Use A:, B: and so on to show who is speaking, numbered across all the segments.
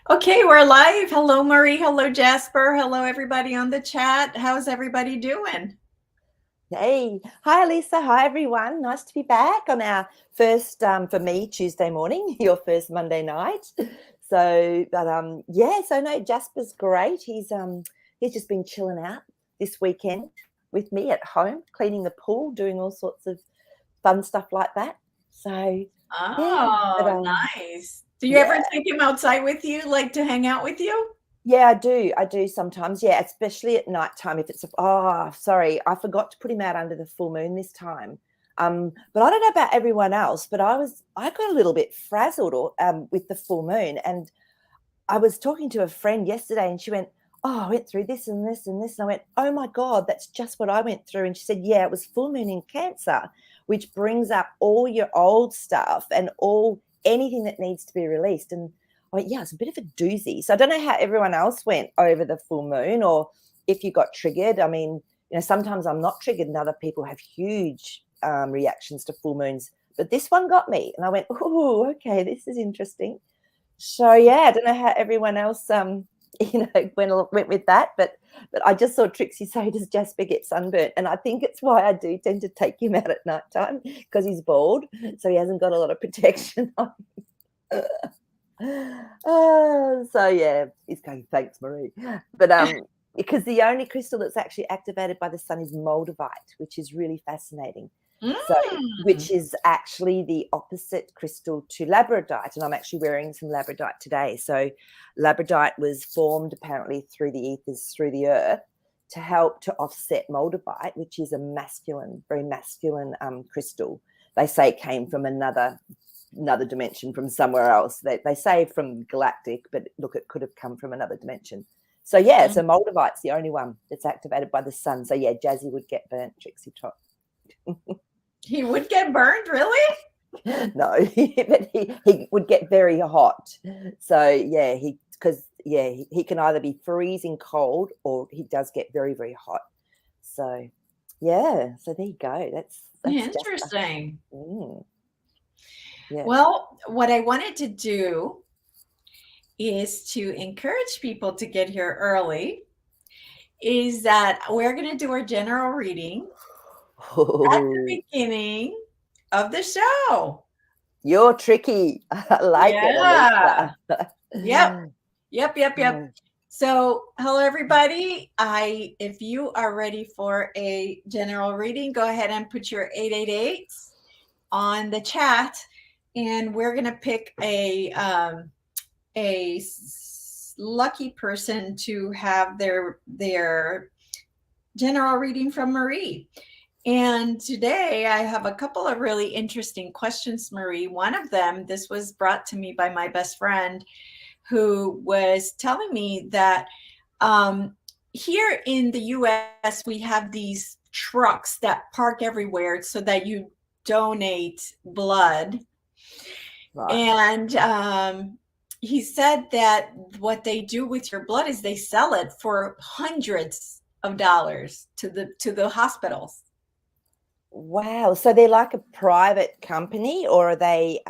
A: Okay, we're live. Hello, Marie. Hello, Jasper. Hello, everybody on the chat. How's everybody doing?
B: Hey, hi Lisa. Hi everyone. Nice to be back on our first, for me, Tuesday morning, your first Monday night. So, so no, Jasper's great. He's just been chilling out this weekend with me at home, cleaning the pool, doing all sorts of fun stuff like that. So, yeah,
A: Oh, nice. Do you ever
B: yeah.
A: take him outside with you, like to hang out with you?
B: Yeah, I do. I do sometimes. Yeah, especially at night time. If it's sorry, I forgot to put him out under the full moon this time. But I don't know about everyone else, but I got a little bit frazzled with the full moon, and I was talking to a friend yesterday, and she went, "Oh, I went through this and this and this," and I went, "Oh my God, that's just what I went through." And she said, "Yeah, it was full moon in Cancer, which brings up all your old stuff and anything that needs to be released." And I went, "Yeah, it's a bit of a doozy." So I don't know how everyone else went over the full moon, or if you got triggered. I mean, sometimes I'm not triggered, and other people have huge reactions to full moons. But this one got me, and I went, "Oh, okay, this is interesting." So yeah, I don't know how everyone else went with that, but I just saw Trixie say, "Does Jasper get sunburnt?" And I think it's why I do tend to take him out at night time, because he's bald, so he hasn't got a lot of protection on. So yeah, he's going, "Thanks, Marie." But because the only crystal that's actually activated by the sun is moldavite, which is really fascinating. So, which is actually the opposite crystal to labradorite, and I'm actually wearing some labradorite today. So, labradorite was formed apparently through the ethers, through the earth, to help to offset moldavite, which is a masculine, very masculine crystal. They say it came from another dimension, from somewhere else. They say from galactic, but look, it could have come from another dimension. So yeah, so moldavite's the only one that's activated by the sun. So yeah, Jazzy would get burnt, Trixie Tot.
A: He would get burned, really?
B: No, but he would get very hot. So yeah, he can either be freezing cold, or he does get very, very hot. So yeah, so there you go. That's
A: Interesting.
B: Yeah.
A: Well, what I wanted to do is to encourage people to get here early, is that we're going to do our general reading at the beginning of the show.
B: You're tricky. I like it, Alisa.
A: Yep. So, hello everybody. If you are ready for a general reading, go ahead and put your 888s on the chat, and we're gonna pick a lucky person to have their general reading from Marie. And today I have a couple of really interesting questions, Marie. One of them, this was brought to me by my best friend, who was telling me that here in the US, we have these trucks that park everywhere so that you donate blood. Right. And he said that what they do with your blood is they sell it for hundreds of dollars to the hospitals.
B: Wow. So they're like a private company, or are they?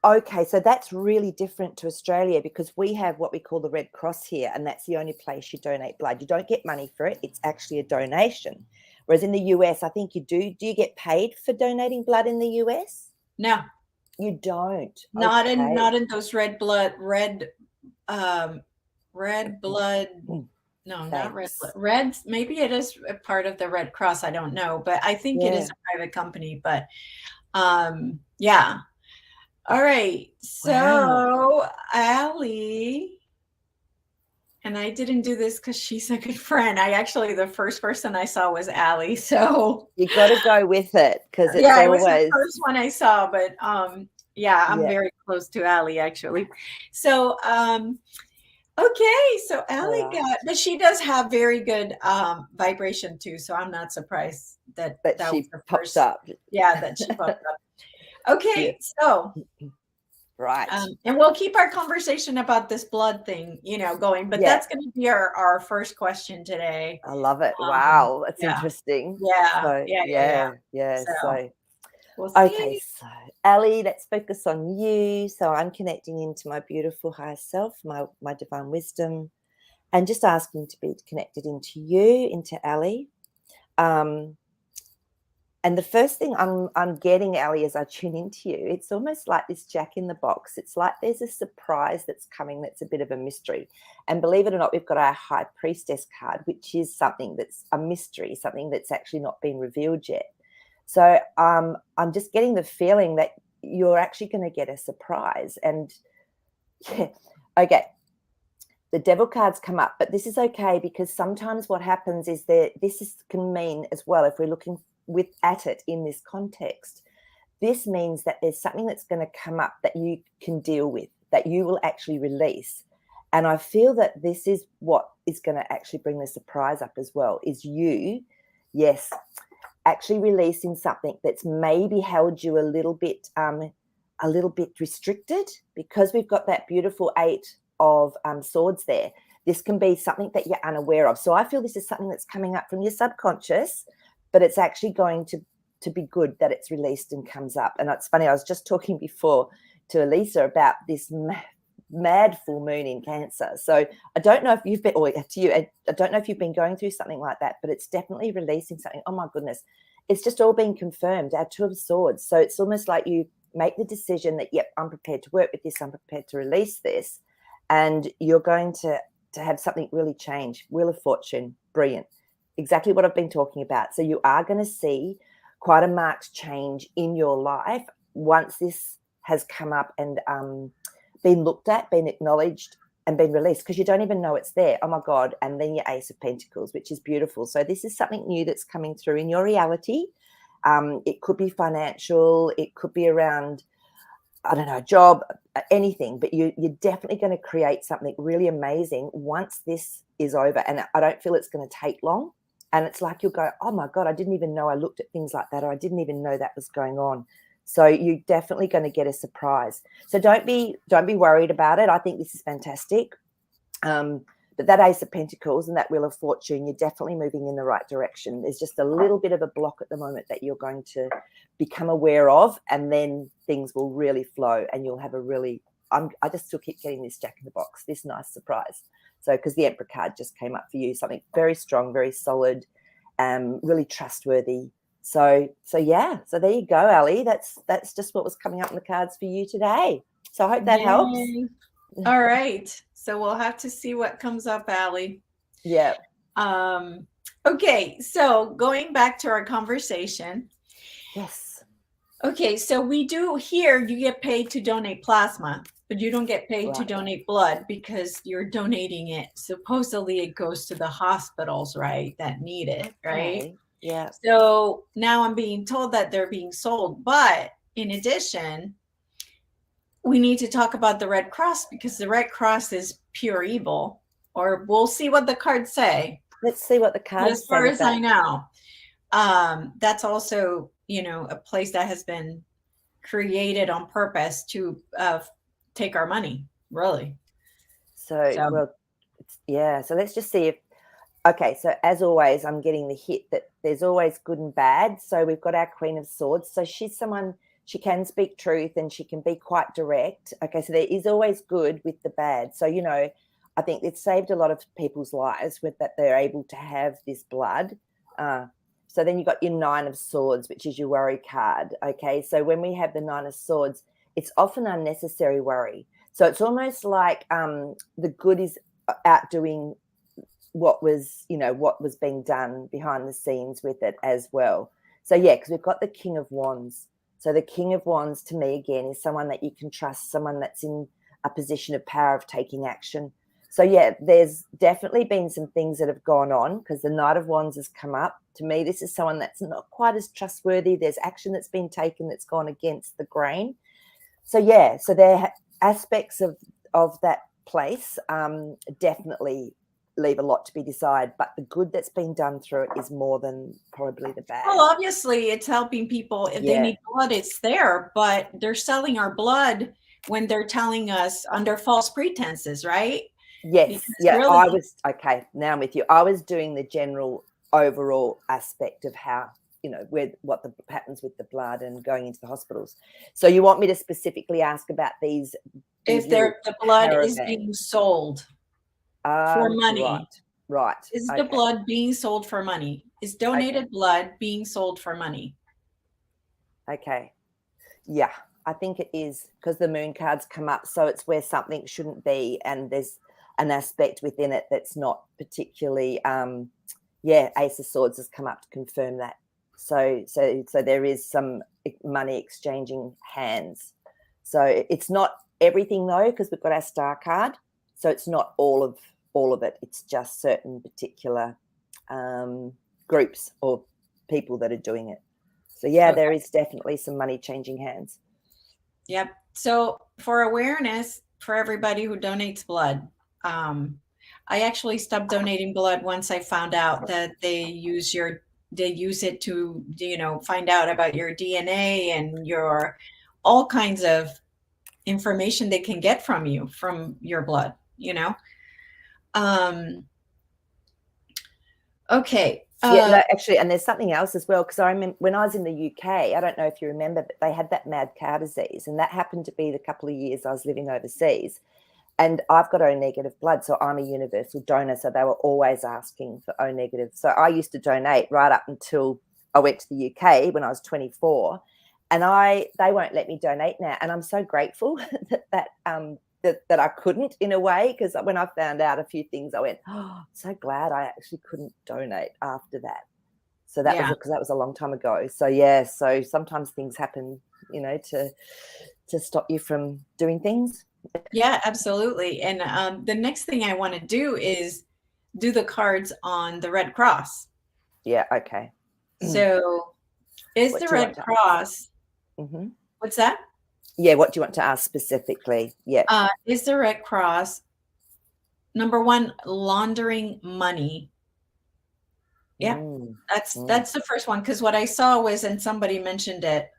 B: Okay, so that's really different to Australia, because we have what we call the Red Cross here, and that's the only place you donate blood. You don't get money for it. It's actually a donation. Whereas in the US, I think you do. Do you get paid for donating blood in the US?
A: No.
B: You don't.
A: Not in those red blood. No, not red blood. Red, maybe it is a part of the Red Cross. I don't know, but I think it is a private company. But yeah. All right. So Allie, and I didn't do this because she's a good friend. The first person I saw was Allie. So
B: you got to go with it, because it's
A: it was the first one I saw. But I'm very close to Allie, actually. So okay, so Allie but she does have very good vibration too. So I'm not surprised that
B: she pops up.
A: Yeah, that she popped up. Okay, so
B: right,
A: and we'll keep our conversation about this blood thing, going. But that's going to be our first question today.
B: I love it. Wow, that's interesting.
A: Yeah.
B: So,
A: We'll
B: Okay,
A: see.
B: so Ali, let's focus on you. So I'm connecting into my beautiful higher self, my divine wisdom, and just asking to be connected into you, into Ali. And the first thing I'm getting, Ali, as I tune into you, it's almost like this Jack in the Box. It's like there's a surprise that's coming that's a bit of a mystery. And believe it or not, we've got our High Priestess card, which is something that's a mystery, something that's actually not been revealed yet. So I'm just getting the feeling that you're actually going to get a surprise. And yeah, okay, the devil cards come up, but this is okay because sometimes what happens is that can mean as well, if we're looking at it in this context, this means that there's something that's going to come up that you can deal with, that you will actually release. And I feel that this is what is going to actually bring the surprise up as well, is you, yes, actually releasing something that's maybe held you a little bit restricted, because we've got that beautiful 8 of swords there. This can be something that you're unaware of. So I feel this is something that's coming up from your subconscious, but it's actually going to be good that it's released and comes up. And it's funny, I was just talking before to Elisa about this mad full moon in Cancer. So I don't know if you've been, or to you, I don't know if you've been going through something like that, but it's definitely releasing something. Oh my goodness, it's just all been confirmed, our 2 of Swords. So it's almost like you make the decision that, yep, I'm prepared to work with this, I'm prepared to release this, and you're going to have something really change. Wheel of Fortune, brilliant. Exactly what I've been talking about. So you are going to see quite a marked change in your life once this has come up and been looked at, been acknowledged, and been released, because you don't even know it's there. Oh my God. And then your Ace of Pentacles, which is beautiful. So this is something new that's coming through in your reality. It could be financial. It could be around, I don't know, job, anything, but you're definitely going to create something really amazing once this is over. And I don't feel it's going to take long. And it's like you'll go, oh my God, I didn't even know I looked at things like that, or I didn't even know that was going on. So you're definitely going to get a surprise. So don't be worried about it. I think this is fantastic. But that Ace of Pentacles and that Wheel of Fortune, you're definitely moving in the right direction. There's just a little bit of a block at the moment that you're going to become aware of, and then things will really flow, and you'll have a really, I just still keep getting this Jack in the Box, this nice surprise. So because the Emperor card just came up for you, something very strong, very solid, really trustworthy. So yeah, so there you go, Ali. That's just what was coming up in the cards for you today. So I hope that helps.
A: All right. So we'll have to see what comes up, Ali.
B: Yeah.
A: Okay. So going back to our conversation.
B: Yes.
A: Okay. So we do here, you get paid to donate plasma, but you don't get paid to donate blood, because you're donating it. Supposedly it goes to the hospitals, right, that need it, right?
B: Okay. Yeah.
A: So now I'm being told that they're being sold. But in addition, we need to talk about the Red Cross, because the Red Cross is pure evil. Or we'll see what the cards say.
B: Let's see what the cards say.
A: As far as I know, that's also, a place that has been created on purpose to take our money, really.
B: So well, yeah. So let's just see if. Okay, so as always, I'm getting the hit that there's always good and bad. So we've got our Queen of Swords. So she's someone, she can speak truth and she can be quite direct. Okay, so there is always good with the bad. So, I think it's saved a lot of people's lives with that they're able to have this blood. So then you've got your 9 of Swords, which is your worry card. Okay, so when we have the 9 of Swords, it's often unnecessary worry. So it's almost like the good is outdoing what was being done behind the scenes with it as well. So yeah, because we've got the King of Wands. So the King of Wands, to me, again, is someone that you can trust, someone that's in a position of power, of taking action. So yeah, there's definitely been some things that have gone on, because the Knight of Wands has come up. To me, this is someone that's not quite as trustworthy. There's action that's been taken that's gone against the grain. So yeah, so there are aspects of that place definitely leave a lot to be desired, but the good that's been done through it is more than probably the bad.
A: Well, obviously it's helping people. If they need blood, it's there, but they're selling our blood when they're telling us under false pretenses, right?
B: Yes. Really, I was, okay, now I'm with you. I was doing the general overall aspect of how what the patterns with the blood and going into the hospitals. So you want me to specifically ask about these
A: If
B: little
A: the blood is
B: caravans?
A: being sold for money.
B: Right.
A: Is
B: Okay.
A: the blood being sold for money? Is donated blood being sold for money?
B: Okay. Yeah, I think it is, because the moon cards come up. So it's where something shouldn't be. And there's an aspect within it that's not particularly, Ace of Swords has come up to confirm that. So there is some money exchanging hands. So it's not everything though, because we've got our star card. So it's not all of it. It's just certain particular groups or people that are doing it. So yeah, there is definitely some money changing hands.
A: Yep. So for awareness for everybody who donates blood, I actually stopped donating blood once I found out that they use it to, find out about your DNA and your all kinds of information they can get from you from your blood, Okay.
B: No, actually, and there's something else as well, because I remember when I was in the UK, I don't know if you remember, but they had that mad cow disease, and that happened to be the couple of years I was living overseas. And I've got O negative blood, so I'm a universal donor. So they were always asking for O negative. So I used to donate right up until I went to the UK when I was 24, and they won't let me donate now. And I'm so grateful that I couldn't, in a way, because when I found out a few things, I went, oh, so glad I actually couldn't donate after that. So that was because that was a long time ago. So yeah, so sometimes things happen, to stop you from doing things.
A: Yeah, absolutely. And the next thing I want to do is do the cards on the Red Cross.
B: Yeah, okay.
A: So is the Red Cross, what's that?
B: Yeah, what do you want to ask specifically? Yeah.
A: Is the Red Cross, number one, laundering money? Yeah, that's the first one, because what I saw was, and somebody mentioned it,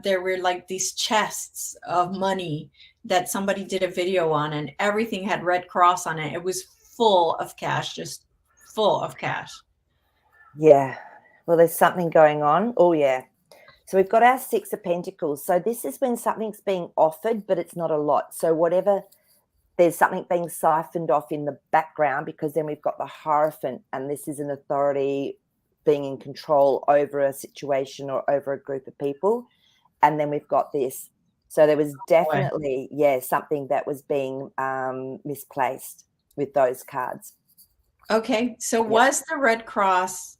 A: there were like these chests of money that somebody did a video on, and everything had Red Cross on it. It was full of cash, just full of cash.
B: Yeah. Well, there's something going on. Oh, yeah. So we've got our Six of Pentacles. So this is when something's being offered, but it's not a lot. So there's something being siphoned off in the background, because then we've got the Hierophant, and this is an authority being in control over a situation or over a group of people. And then we've got this. So there was definitely, something that was being misplaced with those cards.
A: Okay. So was the Red Cross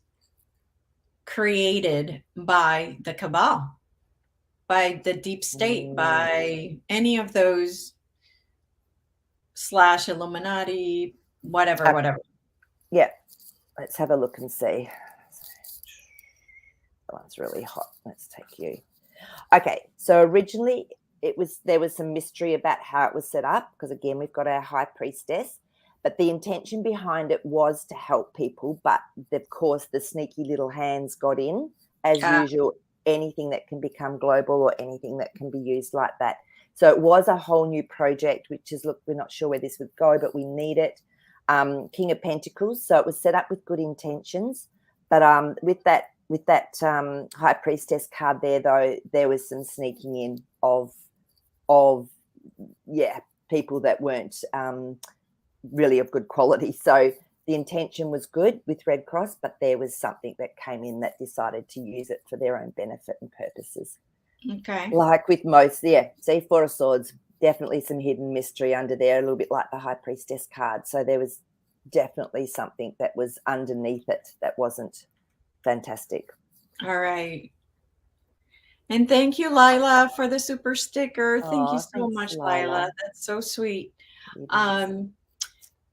A: created by the Cabal, by the deep state, by any of those / Illuminati, whatever?
B: Yeah. Let's have a look and see. That one's really hot. Let's take you. Okay. So originally there was some mystery about how it was set up, because again, we've got our High Priestess, but the intention behind it was to help people. But of course, the sneaky little hands got in, as usual, anything that can become global or anything that can be used like that. So it was a whole new project, which is, look, we're not sure where this would go, but we need it. King of Pentacles. So it was set up with good intentions. But with that High Priestess card there, though, there was some sneaking in of people that weren't really of good quality. So the intention was good with Red Cross, but there was something that came in that decided to use it for their own benefit and purposes.
A: Okay.
B: Like with most, see, Four of Swords, definitely some hidden mystery under there, a little bit like the High Priestess card. So there was definitely something that was underneath it that wasn't fantastic.
A: All right. And thank you, Lila, for the super sticker. Thank you so much, Lila. That's so sweet.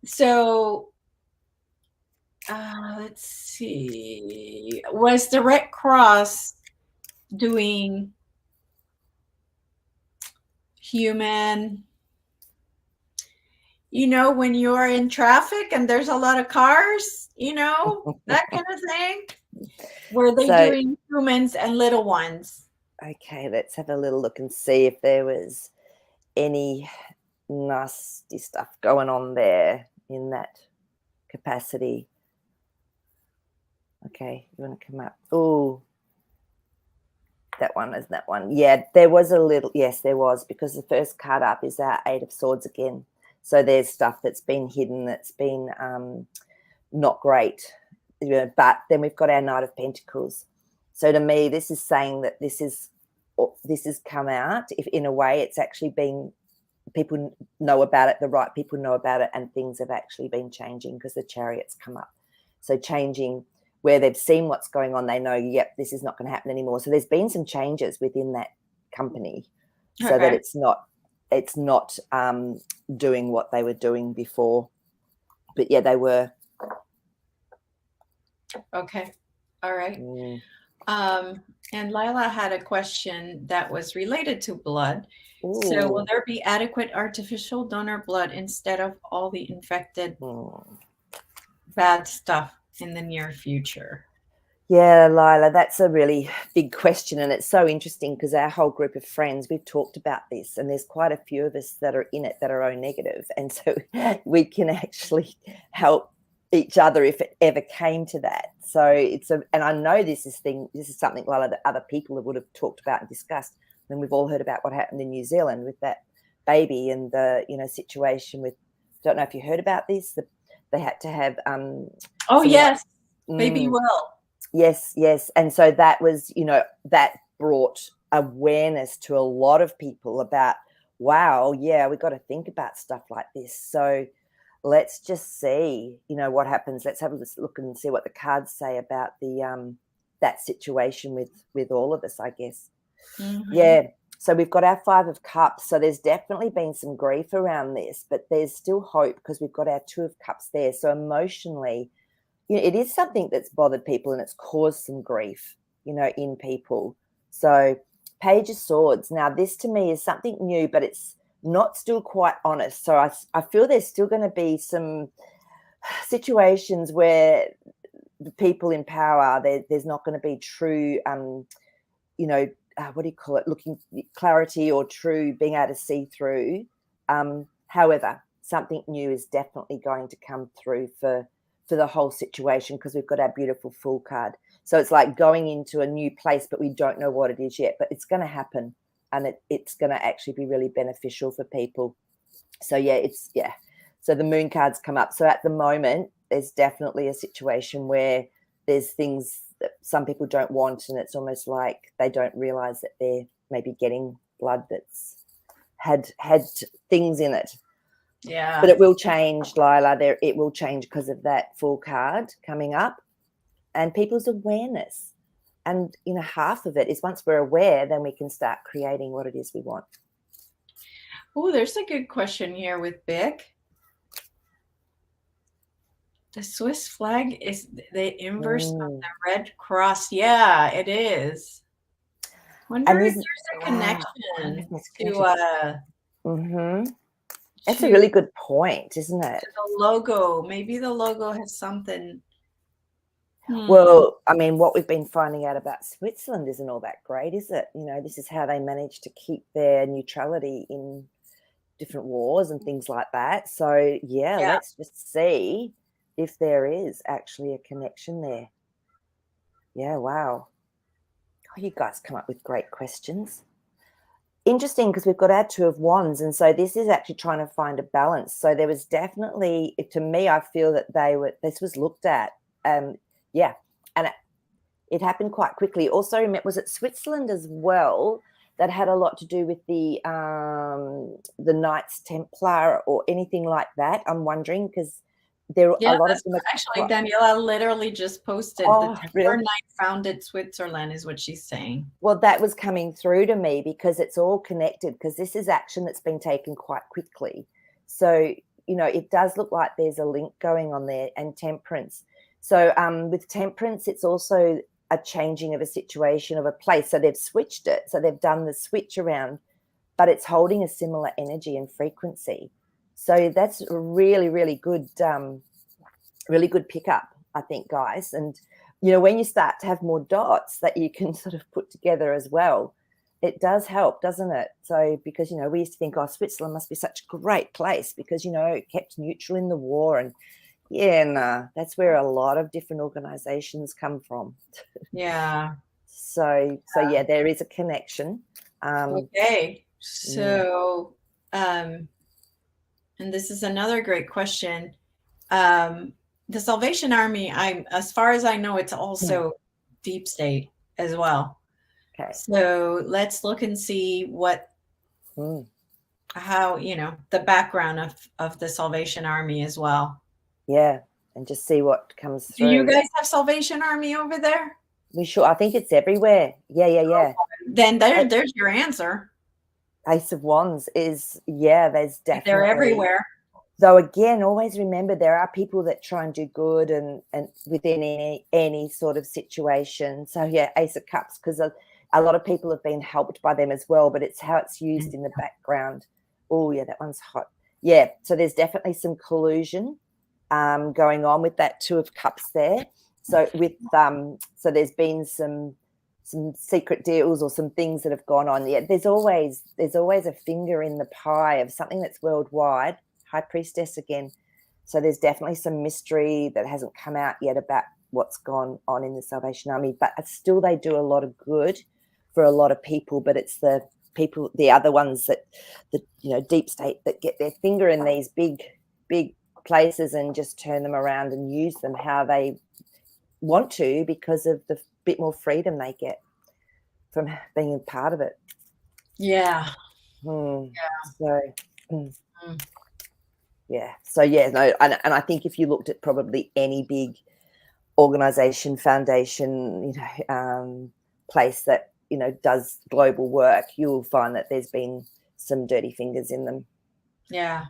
A: So let's see. Was the Red Cross doing human, when you're in traffic and there's a lot of cars, that kind of thing? Were they doing humans and little ones?
B: Okay, let's have a little look and see if there was any nasty stuff going on there in that capacity. Okay, you want to come up? Oh, That one is that one. Yeah, there was a little. Yes, there was, because the first card up is our Eight of Swords again. So there's stuff that's been hidden, that's been not great. But then we've got our Knight of Pentacles. So to me, this is saying that this has come out. If in a way, it's actually been, people know about it. The right people know about it, and things have actually been changing because the Chariot's come up. So changing. Where they've seen what's going on, they know, yep, this is not going to happen anymore. So there's been some changes within that company, so that it's not doing what they were doing before. But yeah, they were.
A: Okay. All right. And Lila had a question that was related to blood.
B: Ooh.
A: So will there be adequate artificial donor blood instead of all the infected bad stuff in the near future?
B: Yeah, Lila, that's a really big question, and it's so interesting because our whole group of friends, we've talked about this, and there's quite a few of us that are in it that are O negative, and so we can actually help each other if it ever came to that. So and I know this is something, Lila, that other people would have talked about and discussed. And we've all heard about what happened in New Zealand with that baby and the situation with, don't know if you heard about this, they had to have
A: yes, baby Will.
B: Yes. And so that was, that brought awareness to a lot of people about, wow, yeah, we've got to think about stuff like this. So let's just see, what happens. Let's have a look and see what the cards say about the that situation with all of us, I guess. Mm-hmm. Yeah. So we've got our Five of Cups. So there's definitely been some grief around this, but there's still hope because we've got our Two of Cups there. So emotionally, it is something that's bothered people and it's caused some grief, in people. So Page of Swords. Now, this to me is something new, but it's not still quite honest. So I feel there's still going to be some situations where the people in power, there's not going to be true, what do you call it? Looking clarity or true being able to see through. However, something new is definitely going to come through for the whole situation because we've got our beautiful Fool card. So it's like going into a new place, but we don't know what it is yet, but it's going to happen and it's going to actually be really beneficial for people. So so the Moon cards come up. So at the moment, there's definitely a situation where there's things that some people don't want, and it's almost like they don't realize that they're maybe getting blood that's had things in it.
A: Yeah.
B: But it will change, Lila. It will change because of that Fool card coming up and people's awareness. And, half of it is once we're aware, then we can start creating what it is we want.
A: Oh, there's a good question here with Bic. The Swiss flag is the inverse of the Red Cross. Yeah, it is. Wonder if there's a connection to
B: That's a really good point, isn't it?
A: The logo. Maybe the logo has something.
B: Well, I mean, what we've been finding out about Switzerland isn't all that great, is it? This is how they manage to keep their neutrality in different wars and things like that. So, yeah, let's just see if there is actually a connection there. Yeah, wow. Oh, you guys come up with great questions. Interesting, because we've got our Two of Wands, and so this is actually trying to find a balance. So there was definitely, to me, I feel that this was looked at, and it happened quite quickly. Also, was it Switzerland as well that had a lot to do with the Knights Templar or anything like that? I'm wondering because a lot of them are
A: actually Daniela literally just posted the Templar Knight founded Switzerland is what she's saying.
B: Well, that was coming through to me because it's all connected, because this is action that's been taken quite quickly. So, it does look like there's a link going on there. And Temperance. So with Temperance, it's also a changing of a situation of a place. So they've switched it. So they've done the switch around, but it's holding a similar energy and frequency. So that's a really, really good pickup, I think, guys. And, when you start to have more dots that you can sort of put together as well, it does help, doesn't it? So because, we used to think, Switzerland must be such a great place because, it kept neutral in the war. And, that's where a lot of different organizations come from.
A: Yeah.
B: So yeah, there is a connection.
A: Okay. So, and this is another great question. The Salvation Army, as far as I know, it's also deep state as well.
B: Okay.
A: So let's look and see how, the background of the Salvation Army as well.
B: Yeah, and just see what comes through.
A: Do you guys have Salvation Army over there?
B: We should. I think it's everywhere. Yeah.
A: Then there's your answer.
B: Ace of Wands is, there's definitely.
A: They're everywhere.
B: Though again, always remember there are people that try and do good and within any sort of situation. So yeah, Ace of Cups, because a lot of people have been helped by them as well, but it's how it's used in the background. Oh yeah, that one's hot. Yeah, so there's definitely some collusion going on with that Two of Cups there. So so there's been some secret deals or some things that have gone on. Yeah, there's always a finger in the pie of something that's worldwide. High Priestess again. So there's definitely some mystery that hasn't come out yet about what's gone on in the Salvation Army, but still they do a lot of good for a lot of people, but it's the people, the other ones that deep state, that get their finger in these big places and just turn them around and use them how they want to because of the bit more freedom they get from being a part of it.
A: Yeah.
B: So yeah. So yeah, no, and I think if you looked at probably any big organization, foundation, place that does global work, you will find that there's been some dirty fingers in them.
A: Yeah.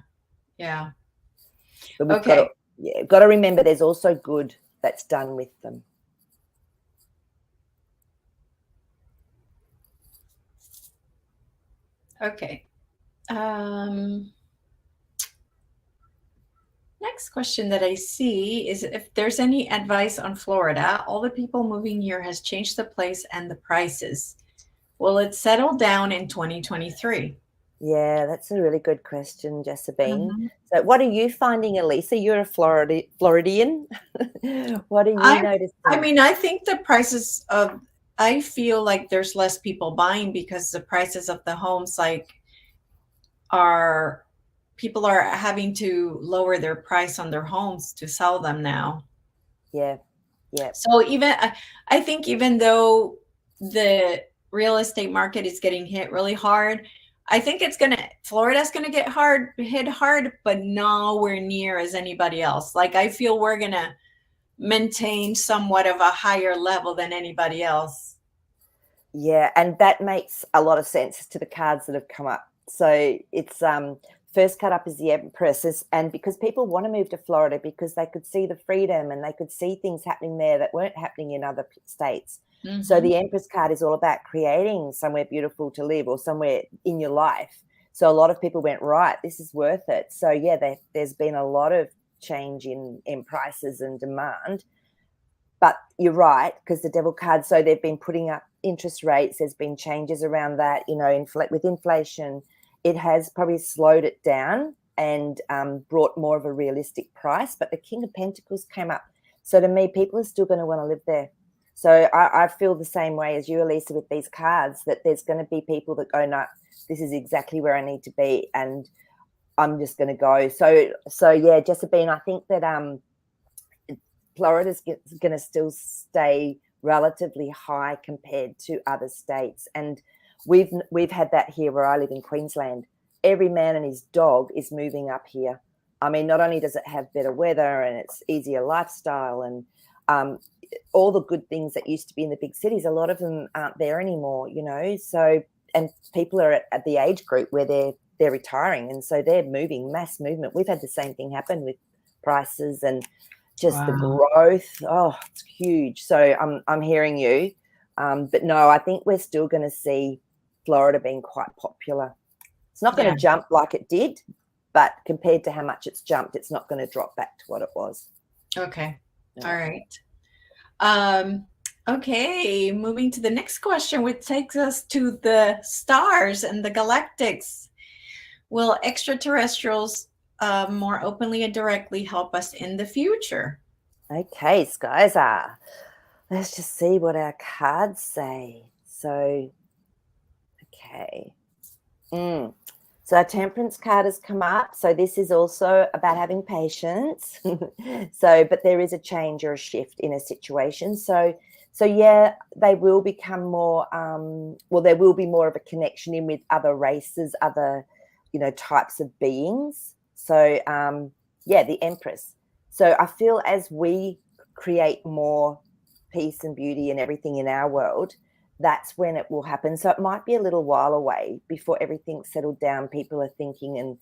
B: But we've got to remember there's also good that's done with them.
A: Okay. Next question that I see is if there's any advice on Florida. All the people moving here has changed the place and the prices. Will it settle down in 2023?
B: Yeah, that's a really good question, Jessabine.
A: Mm-hmm.
B: So what are you finding, Elisa? You're a Floridian. What are you noticing?
A: I mean, I think the prices of, I feel like there's less people buying because the prices of the homes people are having to lower their price on their homes to sell them now.
B: Yeah.
A: So I think even though the real estate market is getting hit really hard, I think Florida's gonna get hit hard, but nowhere near as anybody else. Like I feel we're gonna maintain somewhat of a higher level than anybody else.
B: Yeah, and that makes a lot of sense to the cards that have come up. So it's first card up is the Empress, and because people want to move to Florida because they could see the freedom and they could see things happening there that weren't happening in other states. Mm-hmm. So the Empress card is all about creating somewhere beautiful to live or somewhere in your life. So a lot of people went, right, this is worth it. So yeah, there's been a lot of change in prices and demand. But you're right, because the Devil card, so they've been putting up interest rates. There's been changes around that, with inflation. It has probably slowed it down and brought more of a realistic price. But the King of Pentacles came up. So to me, people are still going to want to live there. So I feel the same way as you, Elisa, with these cards, that there's going to be people that go, no, this is exactly where I need to be, and I'm just going to go. So yeah, Jessabine, I think that Florida's going to still stay relatively high compared to other states. And we've had that here where I live in Queensland. Every man and his dog is moving up here. I mean, not only does it have better weather and it's easier lifestyle and all the good things that used to be in the big cities, a lot of them aren't there anymore, So, and people are at the age group where they're retiring, and so they're moving, mass movement. We've had the same thing happen with prices and just the growth. Oh, it's huge. So I'm hearing you. But no, I think we're still going to see Florida being quite popular. It's not going to jump like it did, but compared to how much it's jumped, it's not going to drop back to what it was.
A: Okay. No. All right. Okay, moving to the next question, which takes us to the stars and the galactics. Will extraterrestrials more openly and directly help us in the future?
B: Okay, Skyza. let's just see what our cards say. So, okay. So our temperance card has come up. So this is also about having patience. So, but there is a change or a shift in a situation. So yeah, they will become more, well, there will be more of a connection in with other races, other, types of beings. So yeah, the Empress. So I feel as we create more peace and beauty and everything in our world, that's when it will happen. So it might be a little while away before everything's settled down. People are thinking and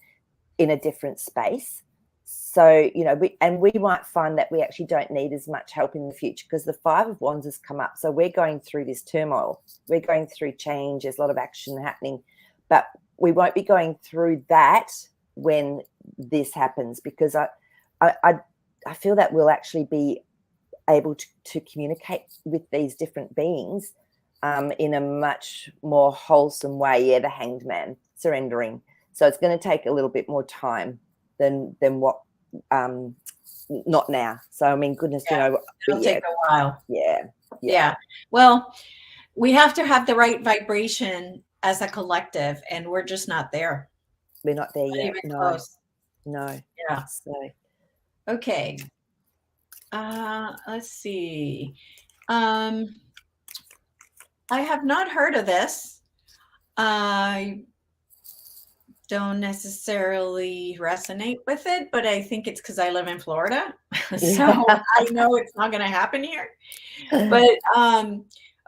B: in a different space. So, we might find that we actually don't need as much help in the future because the Five of Wands has come up. So we're going through this turmoil. We're going through change. There's a lot of action happening, but we won't be going through that when this happens, because I feel that we'll actually be able to communicate with these different beings in a much more wholesome way. Yeah, the Hanged Man, surrendering. So it's going to take a little bit more time than what not now. So I mean, goodness,
A: It'll take a while.
B: Yeah.
A: Well, we have to have the right vibration as a collective, and we're just not there.
B: We're not there
A: Not
B: yet.
A: even
B: No.
A: close.
B: No.
A: Yeah.
B: So
A: Okay. Let's see. I have not heard of this. I don't necessarily resonate with it, but I think it's because I live in Florida. So I know it's not going to happen here. But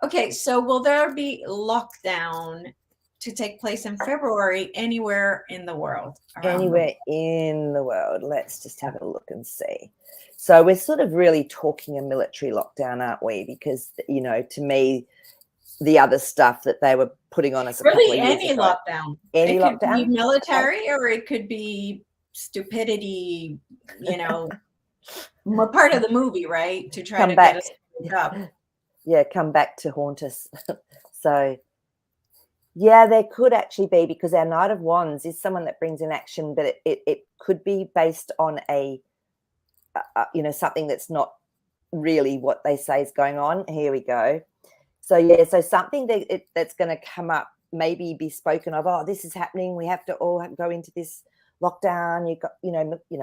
A: okay, so will there be lockdown to take place in February anywhere in the world?
B: Anywhere in the world. Let's just have a look and see. So we're sort of really talking a military lockdown, aren't we? Because, to me, the other stuff that they were putting on us
A: really any lockdown.
B: Any
A: it could
B: lockdown?
A: be military, or it could be stupidity, part of the movie, right? To try
B: Come
A: to
B: back.
A: get us to wake up.
B: Yeah, come back to haunt us. So yeah, there could actually be, because our Knight of Wands is someone that brings in action, but it could be based on a something that's not really what they say is going on. Here we go. So yeah, so something that's going to come up, maybe be spoken of. Oh, this is happening. We have to all go into this lockdown. You've got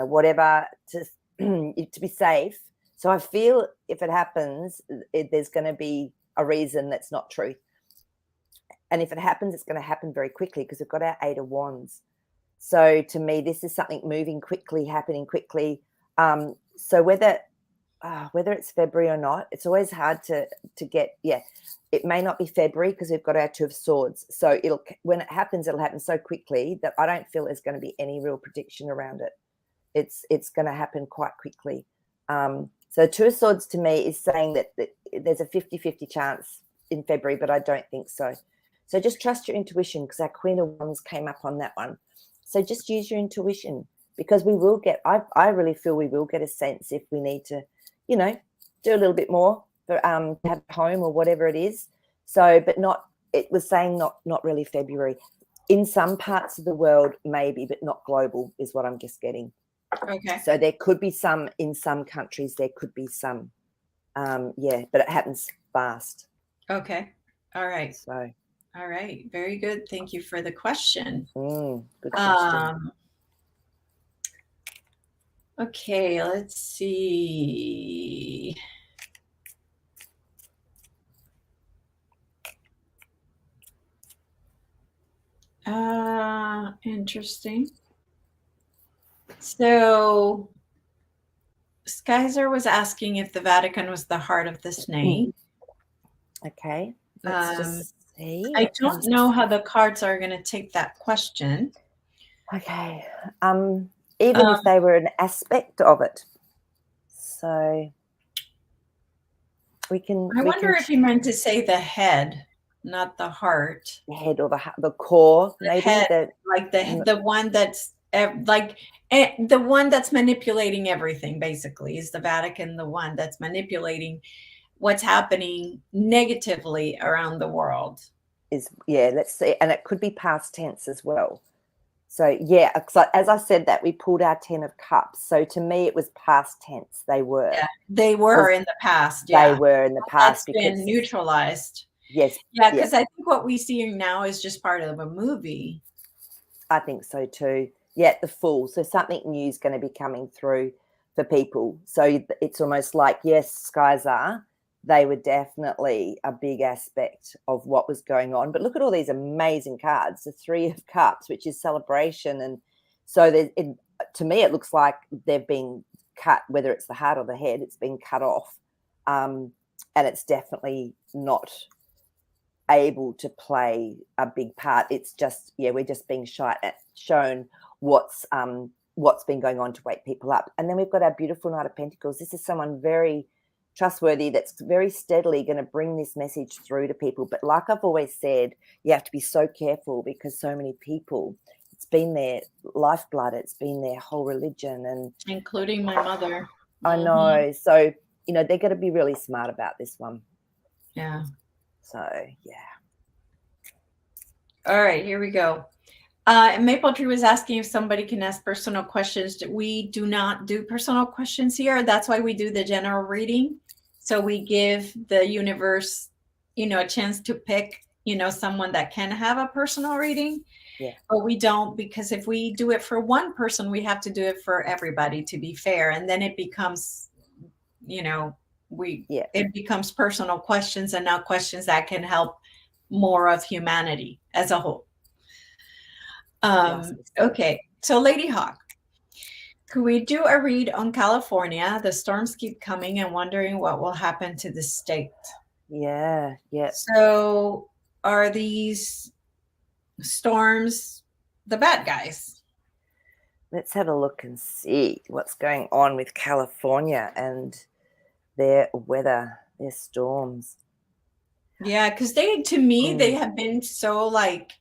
B: whatever to to be safe. So I feel if it happens, there's going to be a reason that's not truth. And if it happens, it's going to happen very quickly because we've got our Eight of Wands. So to me, this is something moving quickly, happening quickly. So whether it's February or not, it's always hard to get. Yeah, it may not be February because we've got our Two of Swords. So when it happens, it'll happen so quickly that I don't feel there's going to be any real prediction around it. It's going to happen quite quickly. So Two of Swords to me is saying that there's a 50-50 chance in February, but I don't think so. So just trust your intuition, because our Queen of Wands came up on that one. So just use your intuition, because we will get, I really feel we will get a sense if we need to, do a little bit more for have a home or whatever it is. So, but it was saying not really February. In some parts of the world, maybe, but not global is what I'm just getting.
A: Okay.
B: So there could be some in some countries, there could be some, but it happens fast.
A: Okay. All right.
B: So.
A: All right. Very good. Thank you for the question.
B: Good question.
A: Okay, let's see. Interesting. So Skyzer was asking if the Vatican was the heart of the snake.
B: Okay. Let's just see.
A: I don't know how the cards are going to take that question.
B: Okay. Even if they were an aspect of it. So we can.
A: I wonder if he meant to say the head, not the heart.
B: The head or the core,
A: the
B: maybe.
A: Head, like the one that's like the one that's manipulating everything. Basically, is the Vatican the one that's manipulating what's happening negatively around the world?
B: Let's see, and it could be past tense as well. So yeah, so as I said that, we pulled our 10 of cups. So to me, it was past tense. They were.
A: Yeah, they were in the past.
B: They
A: Yeah,
B: were in the
A: that's
B: past
A: been
B: because
A: neutralized.
B: yes,
A: Yeah,
B: yeah,
A: because I think what we see now is just part of a movie.
B: I think so too. Yeah, the Fool. So something new is going to be coming through for people. So it's almost like, yes, skies are. They were definitely a big aspect of what was going on. But look at all these amazing cards. The Three of Cups, which is celebration. And so to me, it looks like they've been cut, whether it's the heart or the head, it's been cut off. And it's definitely not able to play a big part. It's just, yeah, we're just being shown what's been going on to wake people up. And then we've got our beautiful Knight of Pentacles. This is someone very trustworthy that's very steadily going to bring this message through to people. But like I've always said, you have to be so careful because so many people, it's been their lifeblood, it's been their whole religion, and
A: including my mother.
B: I know. So, you know, they're going to be really smart about this one.
A: Yeah.
B: So, yeah.
A: All right, here we go. Maple Tree was asking if somebody can ask personal questions. We do not do personal questions here. That's why we do the general reading. So we give the universe, you know, a chance to pick, you know, someone that can have a personal reading.
B: Yeah.
A: But we don't, because if we do it for one person, we have to do it for everybody to be fair. And then it becomes, you know, it becomes personal questions and not questions that can help more of humanity as a whole. Okay, so Lady Hawk, could we do a read on California? The storms keep coming and wondering what will happen to the state.
B: Yeah, yeah.
A: So are these storms the bad guys?
B: Let's have a look and see what's going on with California and their weather, their storms.
A: Yeah, because to me, they have been so like,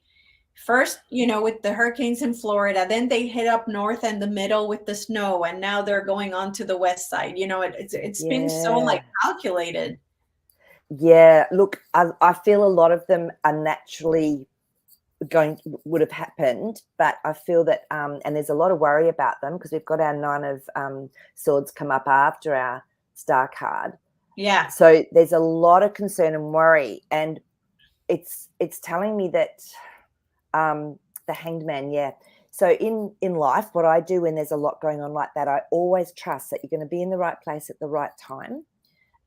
A: first, you know, with the hurricanes in Florida, then they hit up north and the middle with the snow, and now they're going on to the west side. You know, it's been so like calculated.
B: Yeah, look, I feel a lot of them are naturally would have happened, but I feel that and there's a lot of worry about them because we've got our Nine of Swords come up after our Star card.
A: Yeah.
B: So there's a lot of concern and worry, and it's telling me that the Hanged Man, yeah. So in life, what I do when there's a lot going on like that, I always trust that you're going to be in the right place at the right time.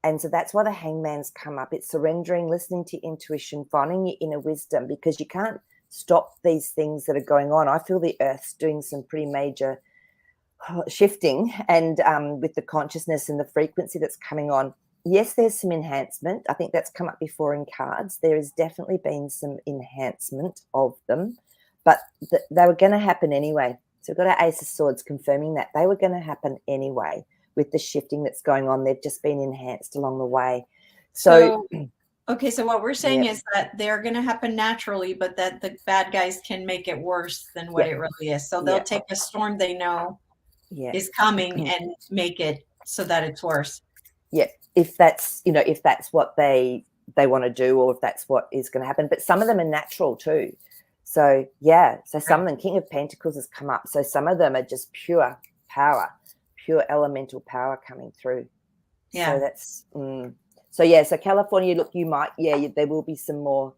B: And so that's why the Hangman's come up. It's surrendering, listening to intuition, finding your inner wisdom, because you can't stop these things that are going on. I feel the Earth's doing some pretty major shifting, and with the consciousness and the frequency that's coming on. Yes, there's some enhancement. I think that's come up before in cards. There has definitely been some enhancement of them, but they were going to happen anyway. So we've got our Ace of Swords confirming that they were going to happen anyway with the shifting that's going on. They've just been enhanced along the way. So
A: okay, so what we're saying is that they're going to happen naturally, but that the bad guys can make it worse than what it really is. So they'll take a storm they know is coming and make it so that it's worse.
B: Yeah, if that's, you know, if that's what they want to do, or if that's what is going to happen. But some of them are natural too. So yeah, so some of them, King of Pentacles has come up. So some of them are just pure power, pure elemental power coming through.
A: Yeah.
B: So that's so yeah. So California, look, you might, there will be some more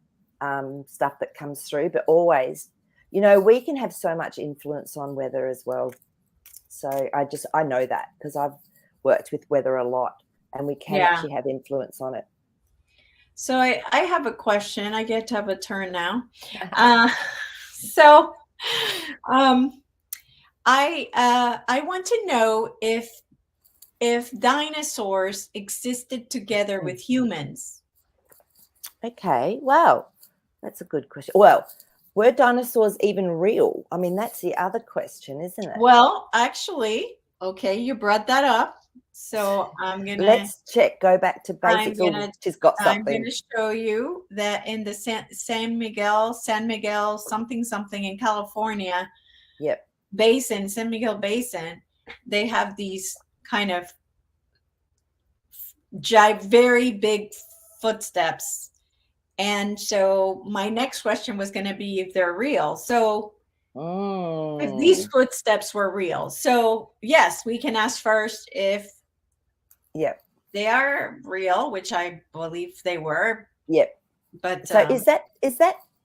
B: stuff that comes through, but always, you know, we can have so much influence on weather as well. So I know that because I've worked with weather a lot, and we can actually have influence on it. So
A: I have a question. I get to have a turn now. So I want to know if dinosaurs existed together with humans.
B: Okay, well, that's a good question. Well, were dinosaurs even real? I mean, that's the other question, isn't it?
A: Well, actually, okay, you brought that up. So
B: let's check. Go back to basics. She's got something.
A: I'm gonna show you that in the San Miguel something in California.
B: Yep.
A: Basin, San Miguel Basin. They have these kind of very big footsteps. And so my next question was going to be if they're real. So if these
B: Mm.
A: footsteps were real. So yes, we can ask first if
B: Yep.
A: they are real, which I believe they were.
B: Yep.
A: But
B: So is that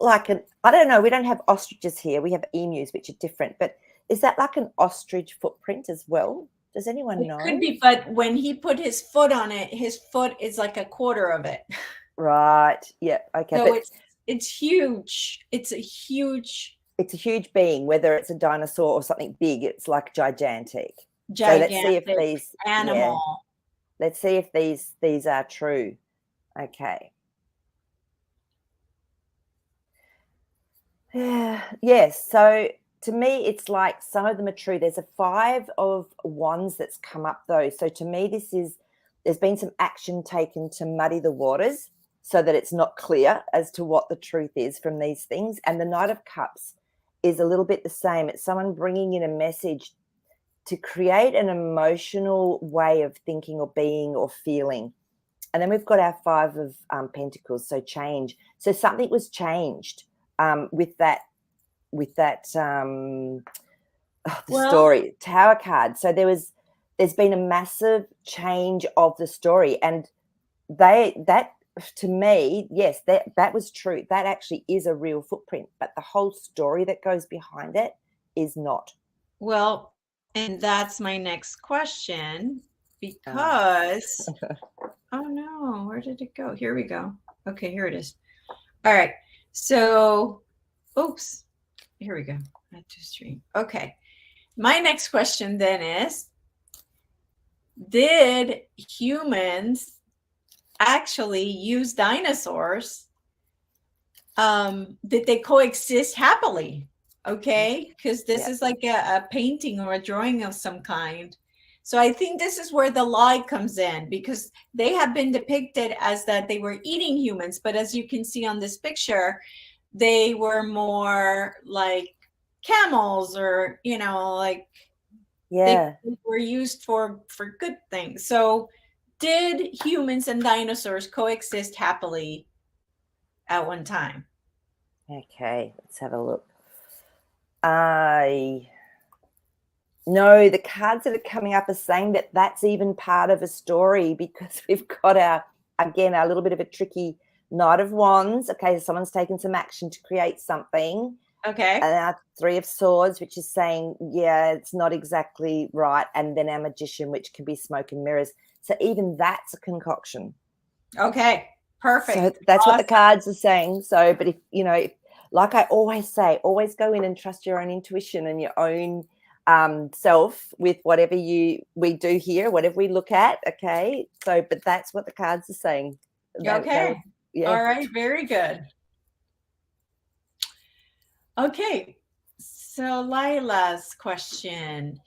B: like an, I don't know, we don't have ostriches here. We have emus, which are different, but is that like an ostrich footprint as well? Does anyone
A: it could
B: know?
A: be, but when he put his foot on it, his foot is like a quarter of it.
B: Right. Yeah. Okay.
A: So
B: But
A: it's huge. It's a huge,
B: it's a huge being, whether it's a dinosaur or something big, it's like gigantic. So let's see if
A: gigantic
B: these, yeah,
A: animal.
B: let's see if these are true. Okay. Yes. So to me, it's like some of them are true. There's a 5 of Wands that's come up though. So to me, there's been some action taken to muddy the waters so that it's not clear as to what the truth is from these things. And the Knight of Cups is a little bit the same. It's someone bringing in a message to create an emotional way of thinking or being or feeling. And then we've got our 5 of Pentacles, so change. So something was changed with that the story Tower card. So there's been a massive change of the story, and that to me, yes, that was true. That actually is a real footprint, but the whole story that goes behind it is not.
A: Well, and that's my next question because oh no, where did it go? Here we go. Okay, here it is. All right. So, oops. Here we go. Add to stream. Okay. My next question then is, did humans actually use dinosaurs? Did they coexist happily? Okay, because this is like a painting or a drawing of some kind. So I think this is where the lie comes in, because they have been depicted as that they were eating humans, but as you can see on this picture, they were more like camels, or like they were used for good things. So did humans and dinosaurs coexist happily at one time?
B: Okay, let's have a look. No, the cards that are coming up are saying that that's even part of a story, because we've got our little bit of a tricky Knight of Wands. Okay, so someone's taken some action to create something.
A: Okay.
B: And our 3 of Swords, which is saying, yeah, it's not exactly right. And then our Magician, which can be smoke and mirrors. So even that's a concoction.
A: Okay, perfect.
B: So that's awesome. What the cards are saying. So, but if like I always say, always go in and trust your own intuition and your own self with whatever we do here, whatever we look at. Okay. So, but that's what the cards are saying.
A: Okay. All right. Very good. Okay. So Lila's question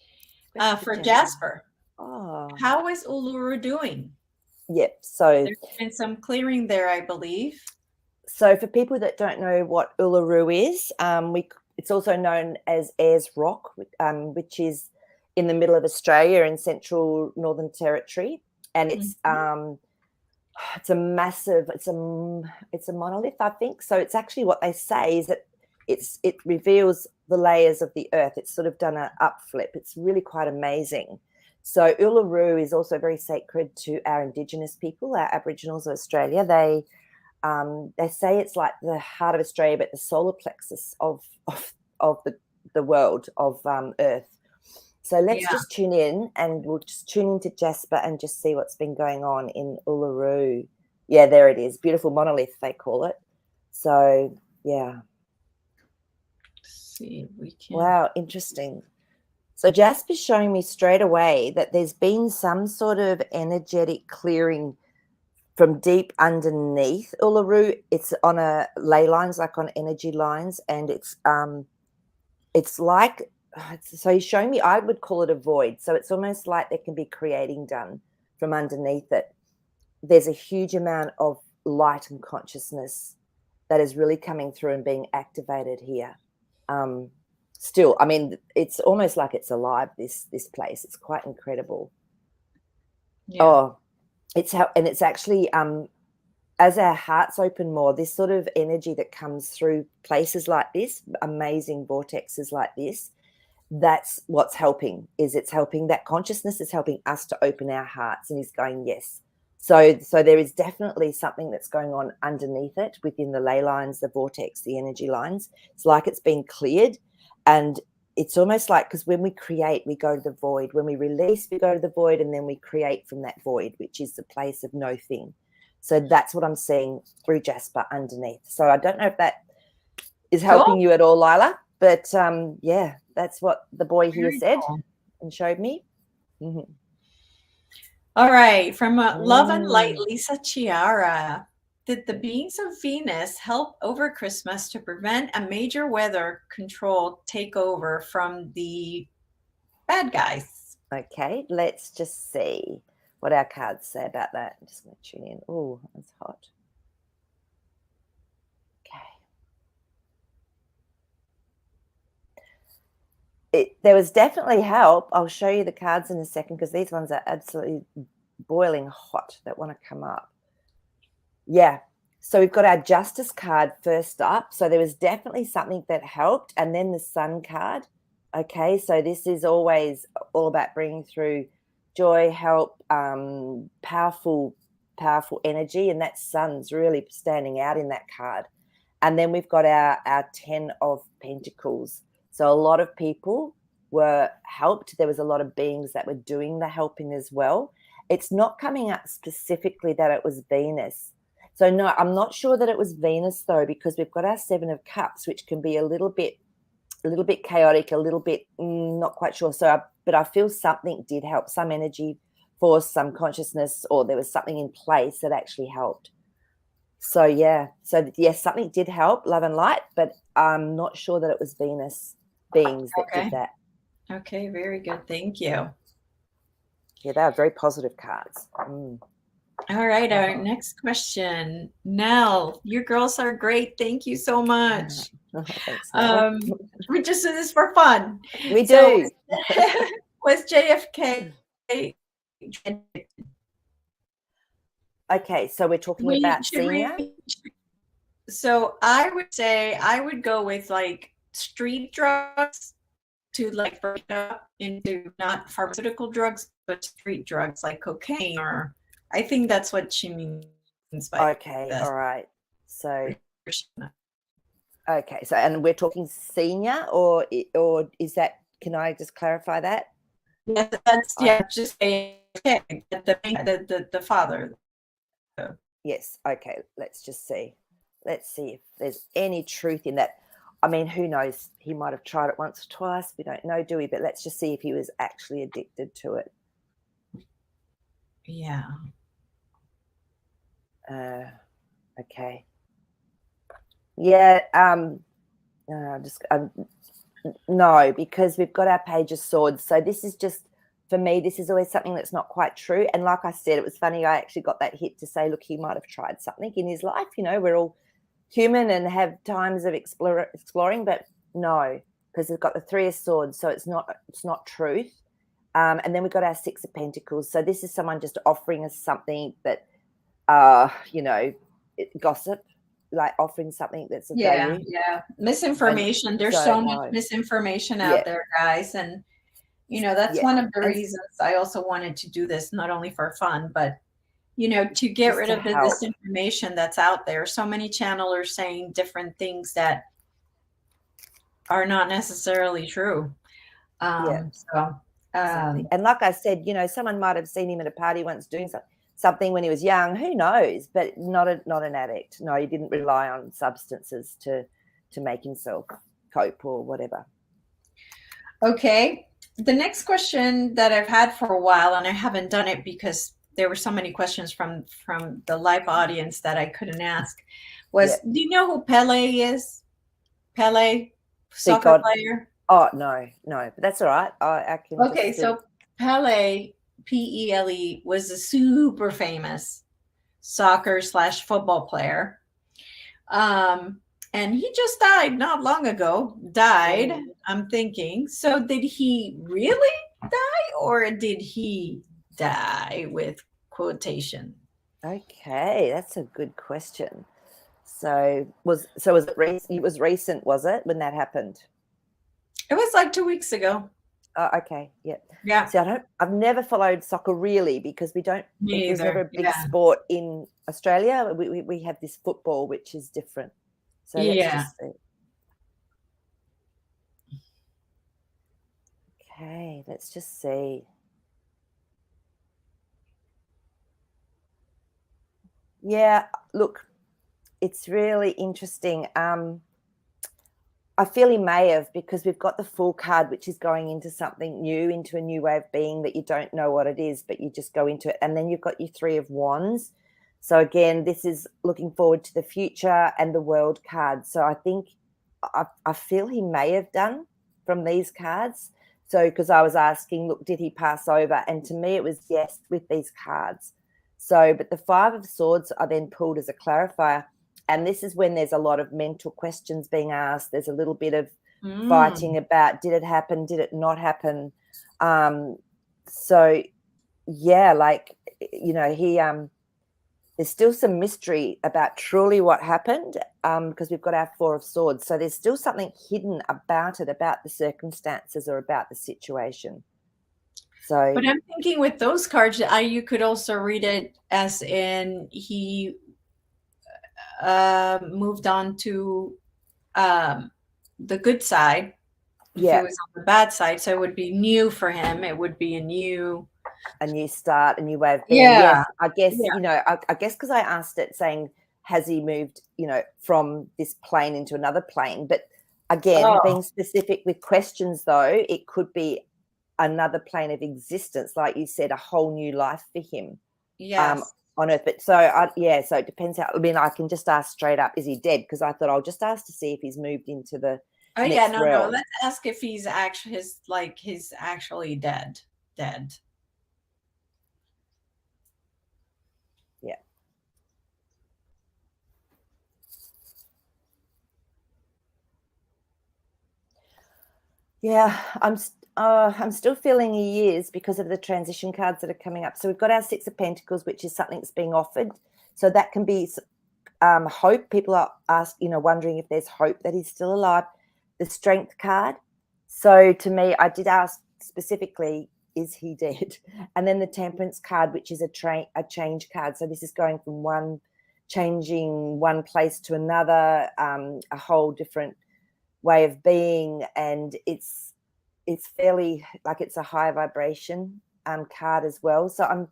A: for Jasper. How is Uluru doing?
B: Yep. So
A: there's been some clearing there, I believe.
B: So for people that don't know what Uluru is, it's also known as Ayers Rock, which is in the middle of Australia in Central Northern Territory, and it's a massive, it's a monolith, I think. So it's actually, what they say is that it reveals the layers of the earth. It's sort of done an upflip. It's really quite amazing. So Uluru is also very sacred to our Indigenous people, our Aboriginals of Australia. They say it's like the heart of Australia, but the solar plexus of the world, of Earth. So let's just tune in, and we'll just tune into Jasper and just see what's been going on in Uluru. Yeah, there it is. Beautiful monolith, they call it. So, yeah.
A: Let's see if we can.
B: Wow, interesting. So Jasper's showing me straight away that there's been some sort of energetic clearing from deep underneath Uluru. It's on a ley lines, like on energy lines, and it's like, so he's showing me, I would call it a void. So it's almost like there can be creating done from underneath it. There's a huge amount of light and consciousness that is really coming through and being activated here. Still, I mean, it's almost like it's alive, this place. It's quite incredible. Yeah. Oh, it's actually as our hearts open more, this sort of energy that comes through places like this, amazing vortexes like this, that's what's helping. It's helping that consciousness is helping us to open our hearts, and is going, yes. So there is definitely something that's going on underneath it, within the ley lines, the vortex, the energy lines. It's like it's been cleared, and it's almost like, because when we create, we go to the void. When we release, we go to the void, and then we create from that void, which is the place of no thing. So that's what I'm seeing through Jasper underneath. So I don't know if that is helping you at all, Lila, but yeah, that's what the boy here said and showed me. Mm-hmm.
A: All right, from Love and Light, Lisa Chiara. Did the beings of Venus help over Christmas to prevent a major weather control takeover from the bad guys?
B: Okay, let's just see what our cards say about that. I'm just going to tune in. Oh, that's hot. Okay. There was definitely help. I'll show you the cards in a second, because these ones are absolutely boiling hot that want to come up. Yeah. So we've got our Justice card first up. So there was definitely something that helped. And then the Sun card. Okay. So this is always all about bringing through joy, help, powerful energy. And that Sun's really standing out in that card. And then we've got our 10 of Pentacles. So a lot of people were helped. There was a lot of beings that were doing the helping as well. It's not coming up specifically that it was Venus. So no, I'm not sure that it was Venus though, because we've got our 7 of Cups, which can be a little bit chaotic, a little bit not quite sure. So, but I feel something did help, some energy force, some consciousness, or there was something in place that actually helped. So yeah, so yes, something did help, Love and Light, but I'm not sure that it was Venus beings that did that.
A: Okay, very good. Thank you.
B: Yeah, they are very positive cards.
A: All right, our next question. Nell, your girls are great. Thank you so much.
B: Thanks,
A: we just do this for fun.
B: We do.
A: Was JFK?
B: Okay, so we're talking about senior.
A: So I would say I would go with like street drugs, to like break up into not pharmaceutical drugs, but street drugs like cocaine, or I think that's what she means by
B: okay,
A: this.
B: all right. So okay, so and we're talking senior, or is that, can I just clarify that?
A: Yeah, that's just the father.
B: Yes, okay, let's just see. Let's see if there's any truth in that. I mean, who knows? He might have tried it once or twice. We don't know, do we? But let's just see if he was actually addicted to it.
A: Yeah.
B: Okay. Yeah. No, because we've got our Page of Swords. So this is just, for me, this is always something that's not quite true. And like I said, it was funny. I actually got that hit to say, look, he might have tried something in his life. You know, we're all human and have times of exploring, but no, because we've got the 3 of Swords, so it's not truth. And then we've got our 6 of Pentacles. So this is someone just offering us something that, you know, gossip, like offering something that's of value.
A: Yeah, misinformation. There's so much misinformation out there, guys, and you know that's one of the reasons I also wanted to do this, not only for fun, but you know, to get rid of the disinformation that's out there. So many channelers saying different things that are not necessarily true.
B: Exactly. And like I said, you know, someone might have seen him at a party once doing something when he was young. Who knows? But not an addict. No, he didn't rely on substances to make himself cope or whatever.
A: Okay. The next question that I've had for a while, and I haven't done it because there were so many questions from the live audience that I couldn't ask, was, do you know who Pele is? Pele, soccer player?
B: Oh, no, but that's all right. I can.
A: Okay, so Pele, Pele, was a super famous soccer/football player. And he just died not long ago. I'm thinking, so did he really die, or did he die with quotation?
B: Okay, that's a good question. So was it recent? It was recent, was it, when that happened?
A: It was like 2 weeks ago.
B: Oh, okay, yeah.
A: Yeah,
B: See, I've never followed soccer really because we don't.
A: me
B: It was never
A: either.
B: a big
A: Yeah.
B: sport in Australia. We have this football, which is different. So let's
A: Yeah.
B: just see. Okay, let's just see. Yeah, look, it's really interesting. I feel he may have because we've got the full card, which is going into something new, into a new way of being that you don't know what it is, but you just go into it. And then you've got your Three of Wands. So again, this is looking forward to the future and the World card. So I think I feel he may have done from these cards. So because I was asking, look, did he pass over? And to me, it was yes with these cards. So, but the Five of Swords are then pulled as a clarifier. And this is when there's a lot of mental questions being asked. There's a little bit of fighting about, did it happen? Did it not happen? So yeah, like, you know, there's still some mystery about truly what happened, because we've got our Four of Swords. So there's still something hidden about it, about the circumstances or about the situation. So,
A: But I'm thinking with those cards, you could also read it as in he moved on to the good side. If it
B: yeah,
A: was on the bad side, so it would be new for him. It would be a new.
B: a new start, a new way of being.
A: Yeah.
B: Yes, I guess,
A: Yeah.
B: you know, I guess because I asked it saying, has he moved, you know, from this plane into another plane? But again,
A: Oh,
B: being specific with questions, though, it could be another plane of existence, like you said, a whole new life for him,
A: yes.
B: on Earth. But so, yeah, so it depends how. I mean, I can just ask straight up, is he dead? Because I thought I'll just ask to see if he's moved into the
A: Oh yeah,
B: next
A: no, no.
B: realm.
A: Let's ask if he's actually dead. Dead.
B: Yeah. Yeah, I'm still feeling he is because of the transition cards that are coming up. So we've got our Six of Pentacles, which is something that's being offered. So that can be hope. People are wondering if there's hope that he's still alive. The Strength card. So to me, I did ask specifically, is he dead? And then the Temperance card, which is a change card. So this is going from changing one place to another, a whole different way of being, and it's fairly, like, it's a high vibration card as well. So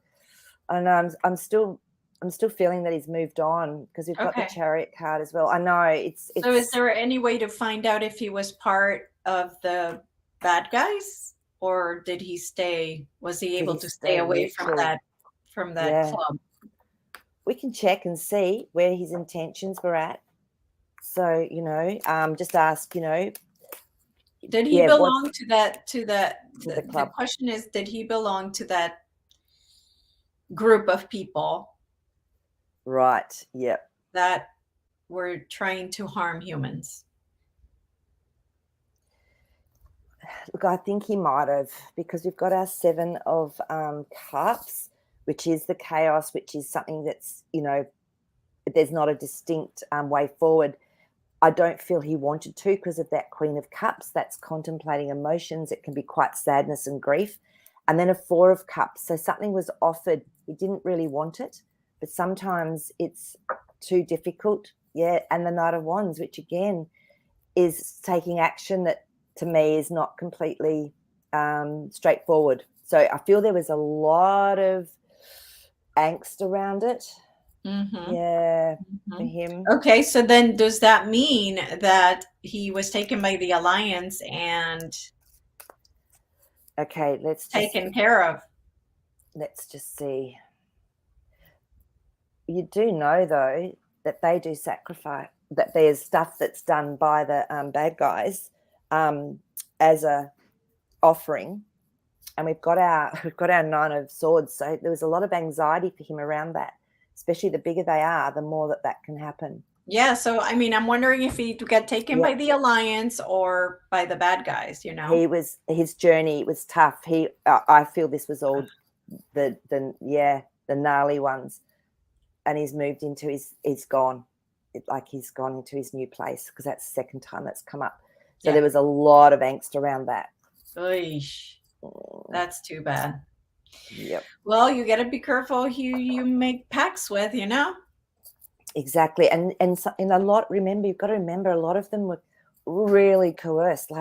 B: I'm still feeling that he's moved on because we've got the
A: Okay.
B: Chariot card as well. I know it's
A: So is there any way to find out if he was part of the bad guys, or was he
B: did
A: able
B: he
A: to stay
B: stay
A: away
B: neutral?
A: from that
B: Yeah,
A: club?
B: we can check and see where his intentions were at. So just ask,
A: Did he
B: yeah, what's
A: belong to that
B: to the
A: the
B: club?
A: question is, did he belong to that group of people
B: Right. Yep.
A: that were trying to harm humans?
B: Look, I think he might have, because we've got our Seven of Cups, which is the chaos, which is something that's, there's not a distinct way forward. I don't feel he wanted to because of that Queen of Cups. That's contemplating emotions. It can be quite sadness and grief. And then a Four of Cups. So something was offered. He didn't really want it, but sometimes it's too difficult. Yeah. And the Knight of Wands, which again is taking action that to me is not completely straightforward. So I feel there was a lot of angst around it.
A: Mm-hmm.
B: Yeah, for
A: Mm-hmm.
B: him.
A: Okay, so then does that mean that he was taken by the Alliance and
B: Okay,
A: taken care of?
B: let's just see. You do know though that they do sacrifice. That there's stuff that's done by the bad guys as a offering, and we've got our Nine of Swords. So there was a lot of anxiety for him around that. Especially the bigger they are, the more that can happen.
A: Yeah, so I mean, I'm wondering if he got taken
B: Yeah.
A: by the Alliance or by the bad guys,
B: His journey was tough. I feel this was all the gnarly ones. and he's moved into he's gone. He's gone into his new place because that's the second time that's come up. So there was a lot of angst around that.
A: Oish. That's too bad.
B: Yep.
A: Well, you got to be careful who you make pacts with,
B: Exactly. And a lot, you've got to remember a lot of them were really coerced,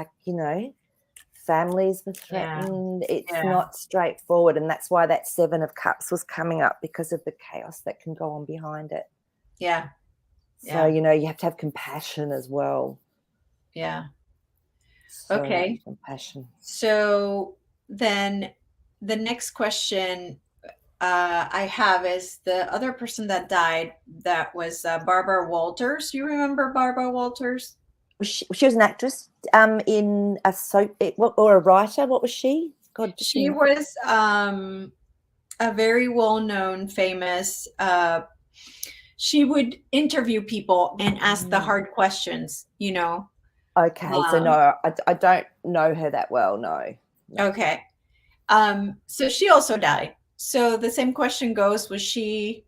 B: families were threatened. Yeah. It's not straightforward. And that's why that 7 of Cups was coming up, because of the chaos that can go on behind it.
A: Yeah.
B: So, you have to have compassion as well.
A: Yeah.
B: So
A: okay.
B: Compassion.
A: So then the next question I have is the other person that died, that was Barbara Walters. You remember Barbara Walters?
B: She was an actress in a soap, or a writer. What was she? God,
A: she was a very well-known, famous. She would interview people and ask the hard questions.
B: Okay, so no, I don't know her that well. No.
A: Okay, so she also died. So the same question goes: was she?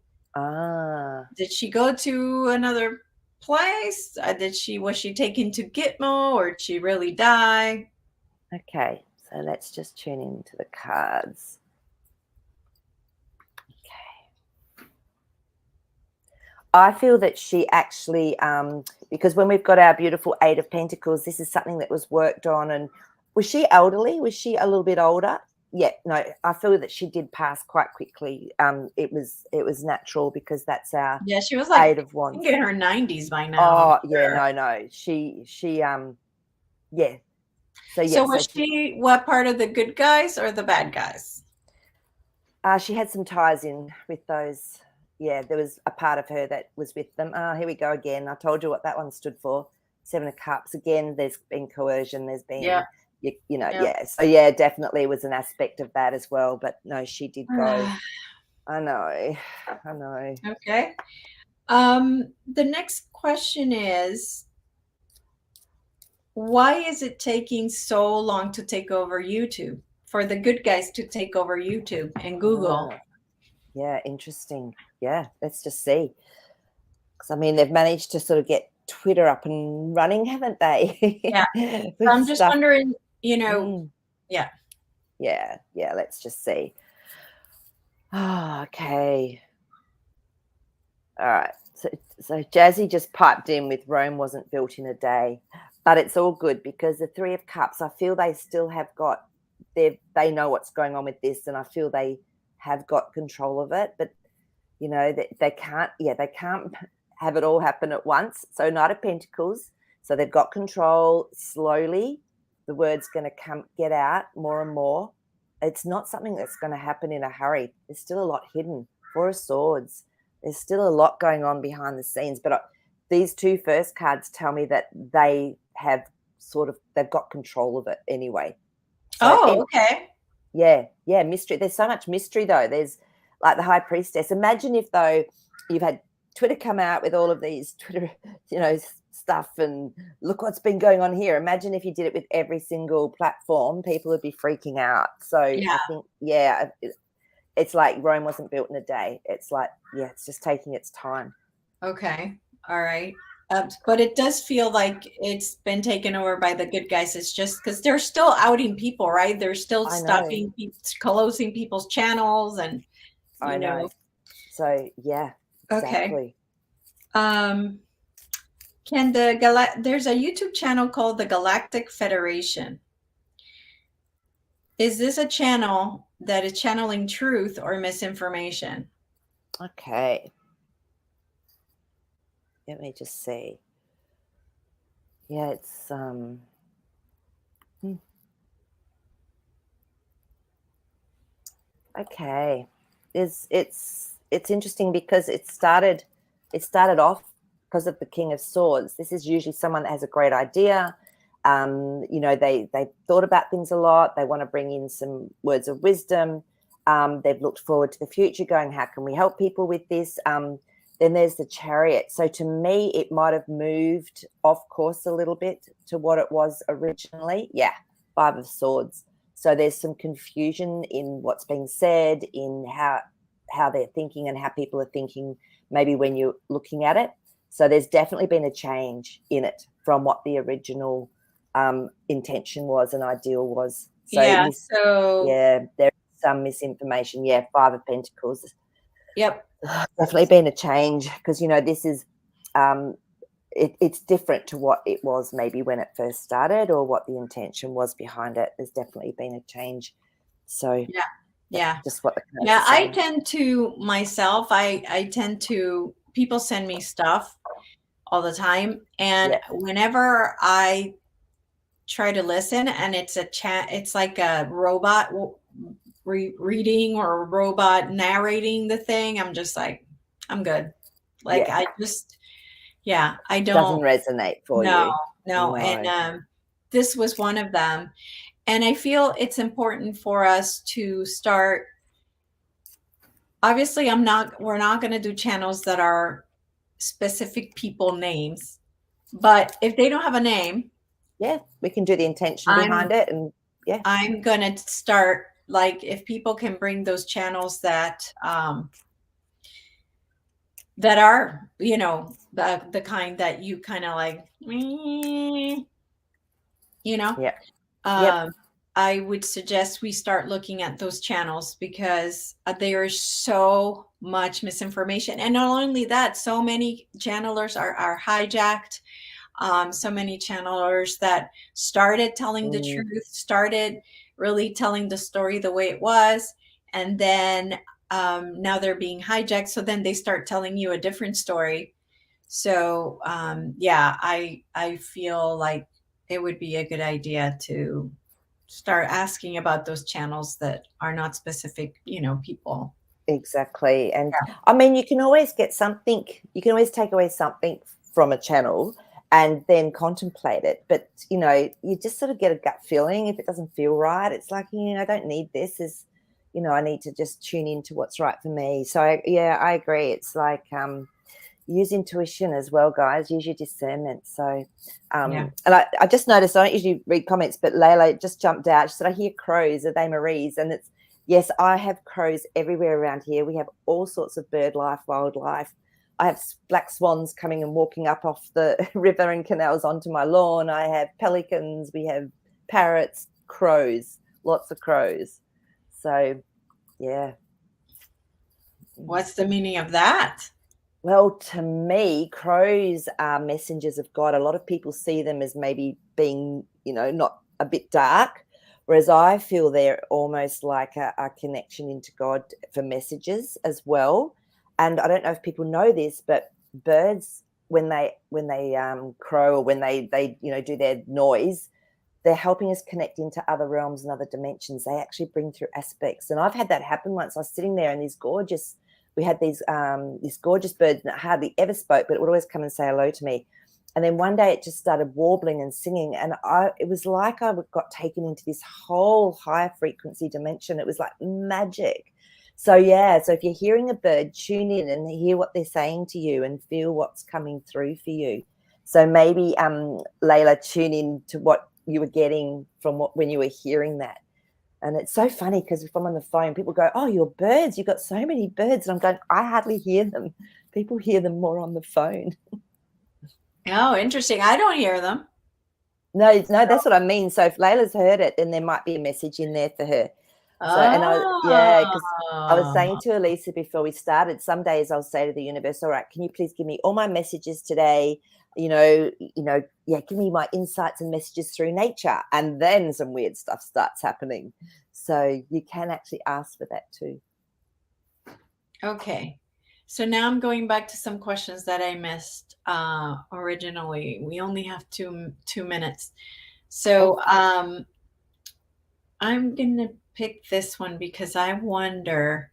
A: Did she go to another place? Was she taken to Gitmo, or did she really die?
B: Okay, so let's just tune into the cards. Okay. I feel that she actually, because when we've got our beautiful 8 of Pentacles, this is something that was worked on. And was she elderly? Was she a little bit older? Yeah, no, I feel that she did pass quite quickly. It was natural, because that's our
A: she was like
B: 8 of Wands.
A: I think in her 90s by now.
B: Oh yeah, no, she yeah.
A: So was she what part of the good guys or the bad guys?
B: She had some ties in with those. Yeah, there was a part of her that was with them. Here we go again. I told you what that one stood for. 7 of Cups. Again, there's been coercion. There's been So yeah, definitely was an aspect of that as well. But no, she did go. I know.
A: Okay. The next question is, why is it taking so long to take over YouTube, for the good guys to take over YouTube and Google?
B: Yeah, interesting. Yeah, let's just see. Because I mean, they've managed to sort of get Twitter up and running, haven't they?
A: Yeah. I'm just wondering, Yeah.
B: Let's just see. Okay. All right. So Jazzy just piped in with Rome wasn't built in a day, but it's all good, because the 3 of Cups, I feel they still have got, they know what's going on with this, and I feel they have got control of it, but they can't have it all happen at once. So Knight of Pentacles, so they've got control. Slowly the word's going to get out more and more. It's not something that's going to happen in a hurry. There's still a lot hidden. 4 of Swords, there's still a lot going on behind the scenes, but these 2 first cards tell me that they have they've got control of it anyway. So
A: okay.
B: Yeah, mystery. There's so much mystery, though. There's like the High Priestess. Imagine if, though, you've had Twitter come out with all of these Twitter, stuff, and look what's been going on here. Imagine if you did it with every single platform, people would be freaking out. So I think, it's like Rome wasn't built in a day. It's like, it's just taking its time.
A: Okay. All right. But it does feel like it's been taken over by the good guys. It's just because they're still outing people, right? They're still stopping people, closing people's channels, and
B: I know. So yeah, exactly.
A: Okay. There's a YouTube channel called the Galactic Federation. Is this a channel that is channeling truth or misinformation?
B: Okay. Let me just see. Yeah, it's okay. It's interesting, because it started off because of the King of Swords. This is usually someone that has a great idea. They thought about things a lot. They want to bring in some words of wisdom. They've looked forward to the future, going, how can we help people with this? Then there's the Chariot. So to me, it might have moved off course a little bit to what it was originally. Yeah, 5 of Swords. So there's some confusion in what's being said, in how they're thinking and how people are thinking maybe when you're looking at it. So there's definitely been a change in it from what the original intention was and ideal was. So
A: Yeah. So
B: there's some misinformation. Yeah, Five of Pentacles.
A: yep.
B: Definitely been a change because, you know, this is it's different to what it was maybe when it first started or what the intention was behind it. There's definitely been a change. So
A: Yeah.
B: just what the cards
A: Yeah.
B: are
A: I
B: saying.
A: tend to myself, I tend to, people send me stuff all the time. And whenever I try to listen and it's a chat, it's like a robot reading or a robot narrating the thing, I'm just like, I'm good. Like I just, I
B: Doesn't
A: don't.
B: resonate for
A: No,
B: you.
A: no. And this was one of them. And I feel it's important for us to start. Obviously, we're not going to do channels that are specific people names. But if they don't have a name,
B: we can do the intention behind it. And
A: I'm going to start, like, if people can bring those channels that that are, you know, the kind that you kind of like, you know, I would suggest we start looking at those channels because there is so much misinformation. And not only that, so many channelers are hijacked. So many channelers that started telling the truth, started really telling the story the way it was. And then now they're being hijacked. So then they start telling you a different story. So I feel like it would be a good idea to start asking about those channels that are not specific, you know, people.
B: Exactly. And I mean, you can always get something, you can always take away something from a channel and then contemplate it. But, you know, you just sort of get a gut feeling. If it doesn't feel right, it's like, I don't need this. You know, I need to just tune into what's right for me. So, I agree. It's like use intuition as well, guys. Use your discernment. So, and I just noticed, I don't usually read comments, but Layla just jumped out. She said, I hear crows. Are they Marees? And it's, yes, I have crows everywhere around here. We have all sorts of bird life, wildlife. I have black swans coming and walking up off the river and canals onto my lawn. I have pelicans. We have parrots, crows, lots of crows. So, yeah.
A: What's the meaning of that?
B: Well, to me, crows are messengers of God. A lot of people see them as maybe being, not a bit dark, whereas I feel they're almost like a connection into God for messages as well. And I don't know if people know this, but birds, when they crow or when they do their noise, they're helping us connect into other realms and other dimensions. They actually bring through aspects. And I've had that happen once. I was sitting there and we had these this gorgeous bird that hardly ever spoke, but it would always come and say hello to me. And then one day it just started warbling and singing. And it was like I got taken into this whole higher frequency dimension. It was like magic. So, so if you're hearing a bird, tune in and hear what they're saying to you and feel what's coming through for you. So maybe, Layla, tune in to what you were getting from when you were hearing that. And it's so funny because if I'm on the phone, people go, oh, your birds, you've got so many birds. And I'm going, I hardly hear them. People hear them more on the phone.
A: Oh, interesting. I don't hear them.
B: No, that's what I mean. So if Layla's heard it, then there might be a message in there for her. So, and because I was saying to Elisa before we started, some days I'll say to the universe, all right, can you please give me all my messages today? Give me my insights and messages through nature. And then some weird stuff starts happening. So you can actually ask for that too.
A: Okay. So now I'm going back to some questions that I missed originally. We only have two minutes. So I'm going to pick this one because I wonder,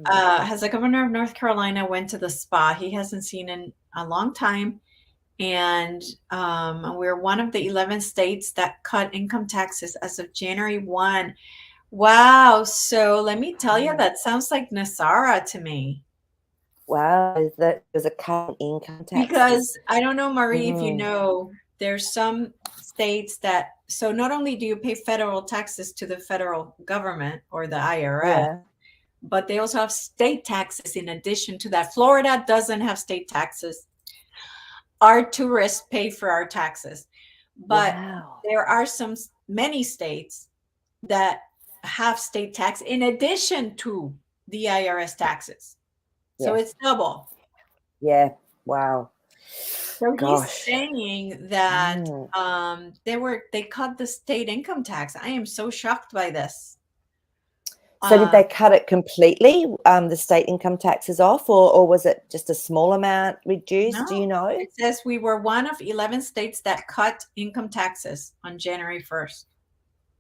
A: has the governor of North Carolina went to the spa? He hasn't seen in a long time. And we're one of the 11 states that cut income taxes as of January 1. Wow. So let me tell you, that sounds like Nasara to me.
B: Wow. There's a cut in income taxes.
A: Because I don't know, Marie, if you know, there's some states that, so not only do you pay federal taxes to the federal government or the IRS, but they also have state taxes in addition to that. Florida doesn't have state taxes. Our tourists pay for our taxes, but
B: Wow.
A: there are many states that have state tax in addition to the IRS taxes. So
B: Yes.
A: it's double.
B: Yeah. Wow.
A: So he's
B: Gosh.
A: saying that
B: Mm.
A: they cut the state income tax. I am so shocked by this.
B: So did
A: Uh,
B: they cut it completely, the state income taxes off, or was it just a small amount reduced? Do you
A: no,
B: know?
A: it says we were one of 11 states that cut income taxes on January 1st.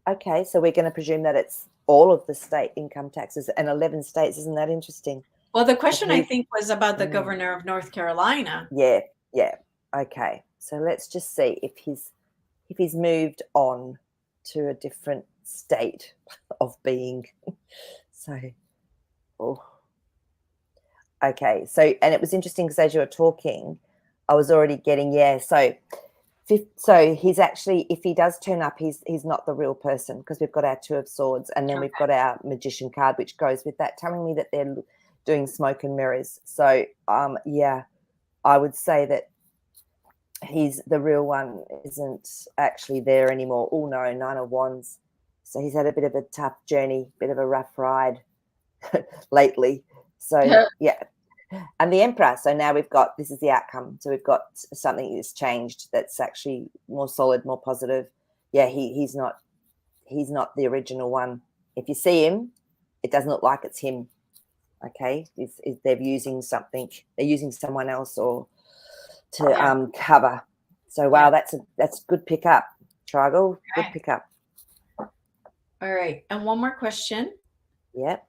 B: Okay, so we're going to presume that it's all of the state income taxes and 11 states. Isn't that interesting?
A: Well, the
B: But
A: question I
B: he's
A: think was about the
B: mm,
A: governor of North Carolina.
B: yeah, yeah. Okay, so let's just see if he's moved on to a different state of being. So, oh, okay. So, and it was interesting because as you were talking, I was already getting So he's actually, if he does turn up, he's not the real person, because we've got our Two of Swords, and then we've
A: Okay.
B: got our Magician card, which goes with that, telling me that they're doing smoke and mirrors. So yeah, I would say that he's the real one isn't actually there anymore. Oh no, Nine of Wands. So he's had a bit of a tough journey, bit of a rough ride lately. So yeah. And the Emperor. So now this is the outcome. So we've got something that's changed, that's actually more solid, more positive. Yeah, he's not the original one. If you see him, it doesn't look like it's him. Okay, they're using something. They're using someone else or to cover. So wow,
A: Yeah.
B: that's good pickup, Trigal. Good
A: Okay.
B: pickup.
A: All right. And one more question.
B: Yep.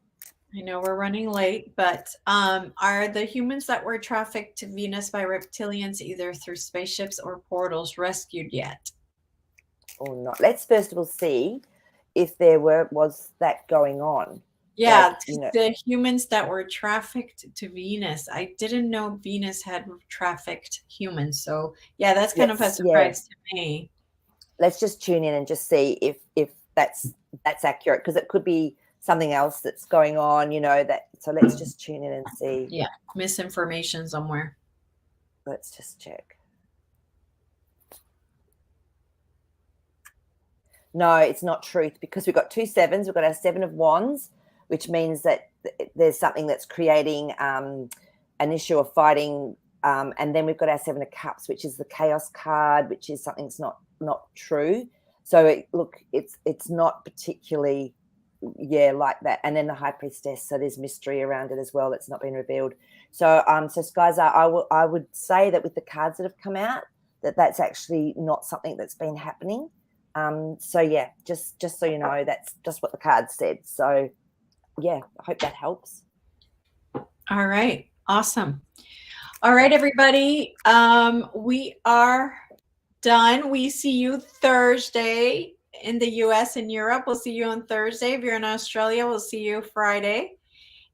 A: I know we're running late, but are the humans that were trafficked to Venus by reptilians, either through spaceships or portals, rescued yet?
B: Or not. Let's first of all see if there was that going on.
A: Yeah,
B: Like, you know,
A: the humans that were trafficked to Venus. I didn't know Venus had trafficked humans. So yeah, that's kind of a
B: yeah.
A: surprise to me.
B: Let's just tune in and just see if that's accurate, because it could be something else that's going on, so let's just tune in and see.
A: Yeah, misinformation somewhere.
B: Let's just check. No, it's not truth, because we've got 2 sevens. We've got our 7 of Wands, which means that there's something that's creating an issue of fighting, and then we've got our 7 of Cups, which is the Chaos card, which is something that's not true. So it's not particularly like that. And then the High Priestess, so there's mystery around it as well that's not been revealed. So Skyzar, I would say that with the cards that have come out, that's actually not something that's been happening. So yeah, just so you know, that's just what the cards said. So yeah, I hope that helps.
A: All right, awesome. All right, everybody, we are done. We see you Thursday in the US and Europe. We'll see you on Thursday. If you're in Australia, we'll see you Friday.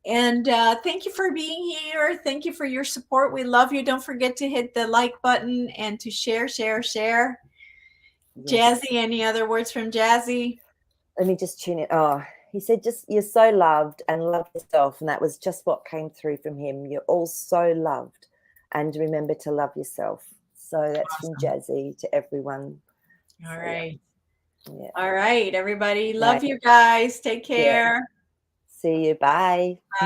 A: And thank you for being here. Thank you for your support. We love you. Don't forget to hit the like button and to share.
B: Yes.
A: Jazzy, any other words from Jazzy?
B: Let me just tune in. Oh, he said, just, you're so loved and love yourself. And that was just what came through from him. You're all so loved. And remember to love yourself. So that's
A: Awesome.
B: from Jazzy to everyone.
A: All right.
B: Yeah.
A: All right, everybody. Love you guys. Take care.
B: Yeah. See you. Bye.
A: Bye.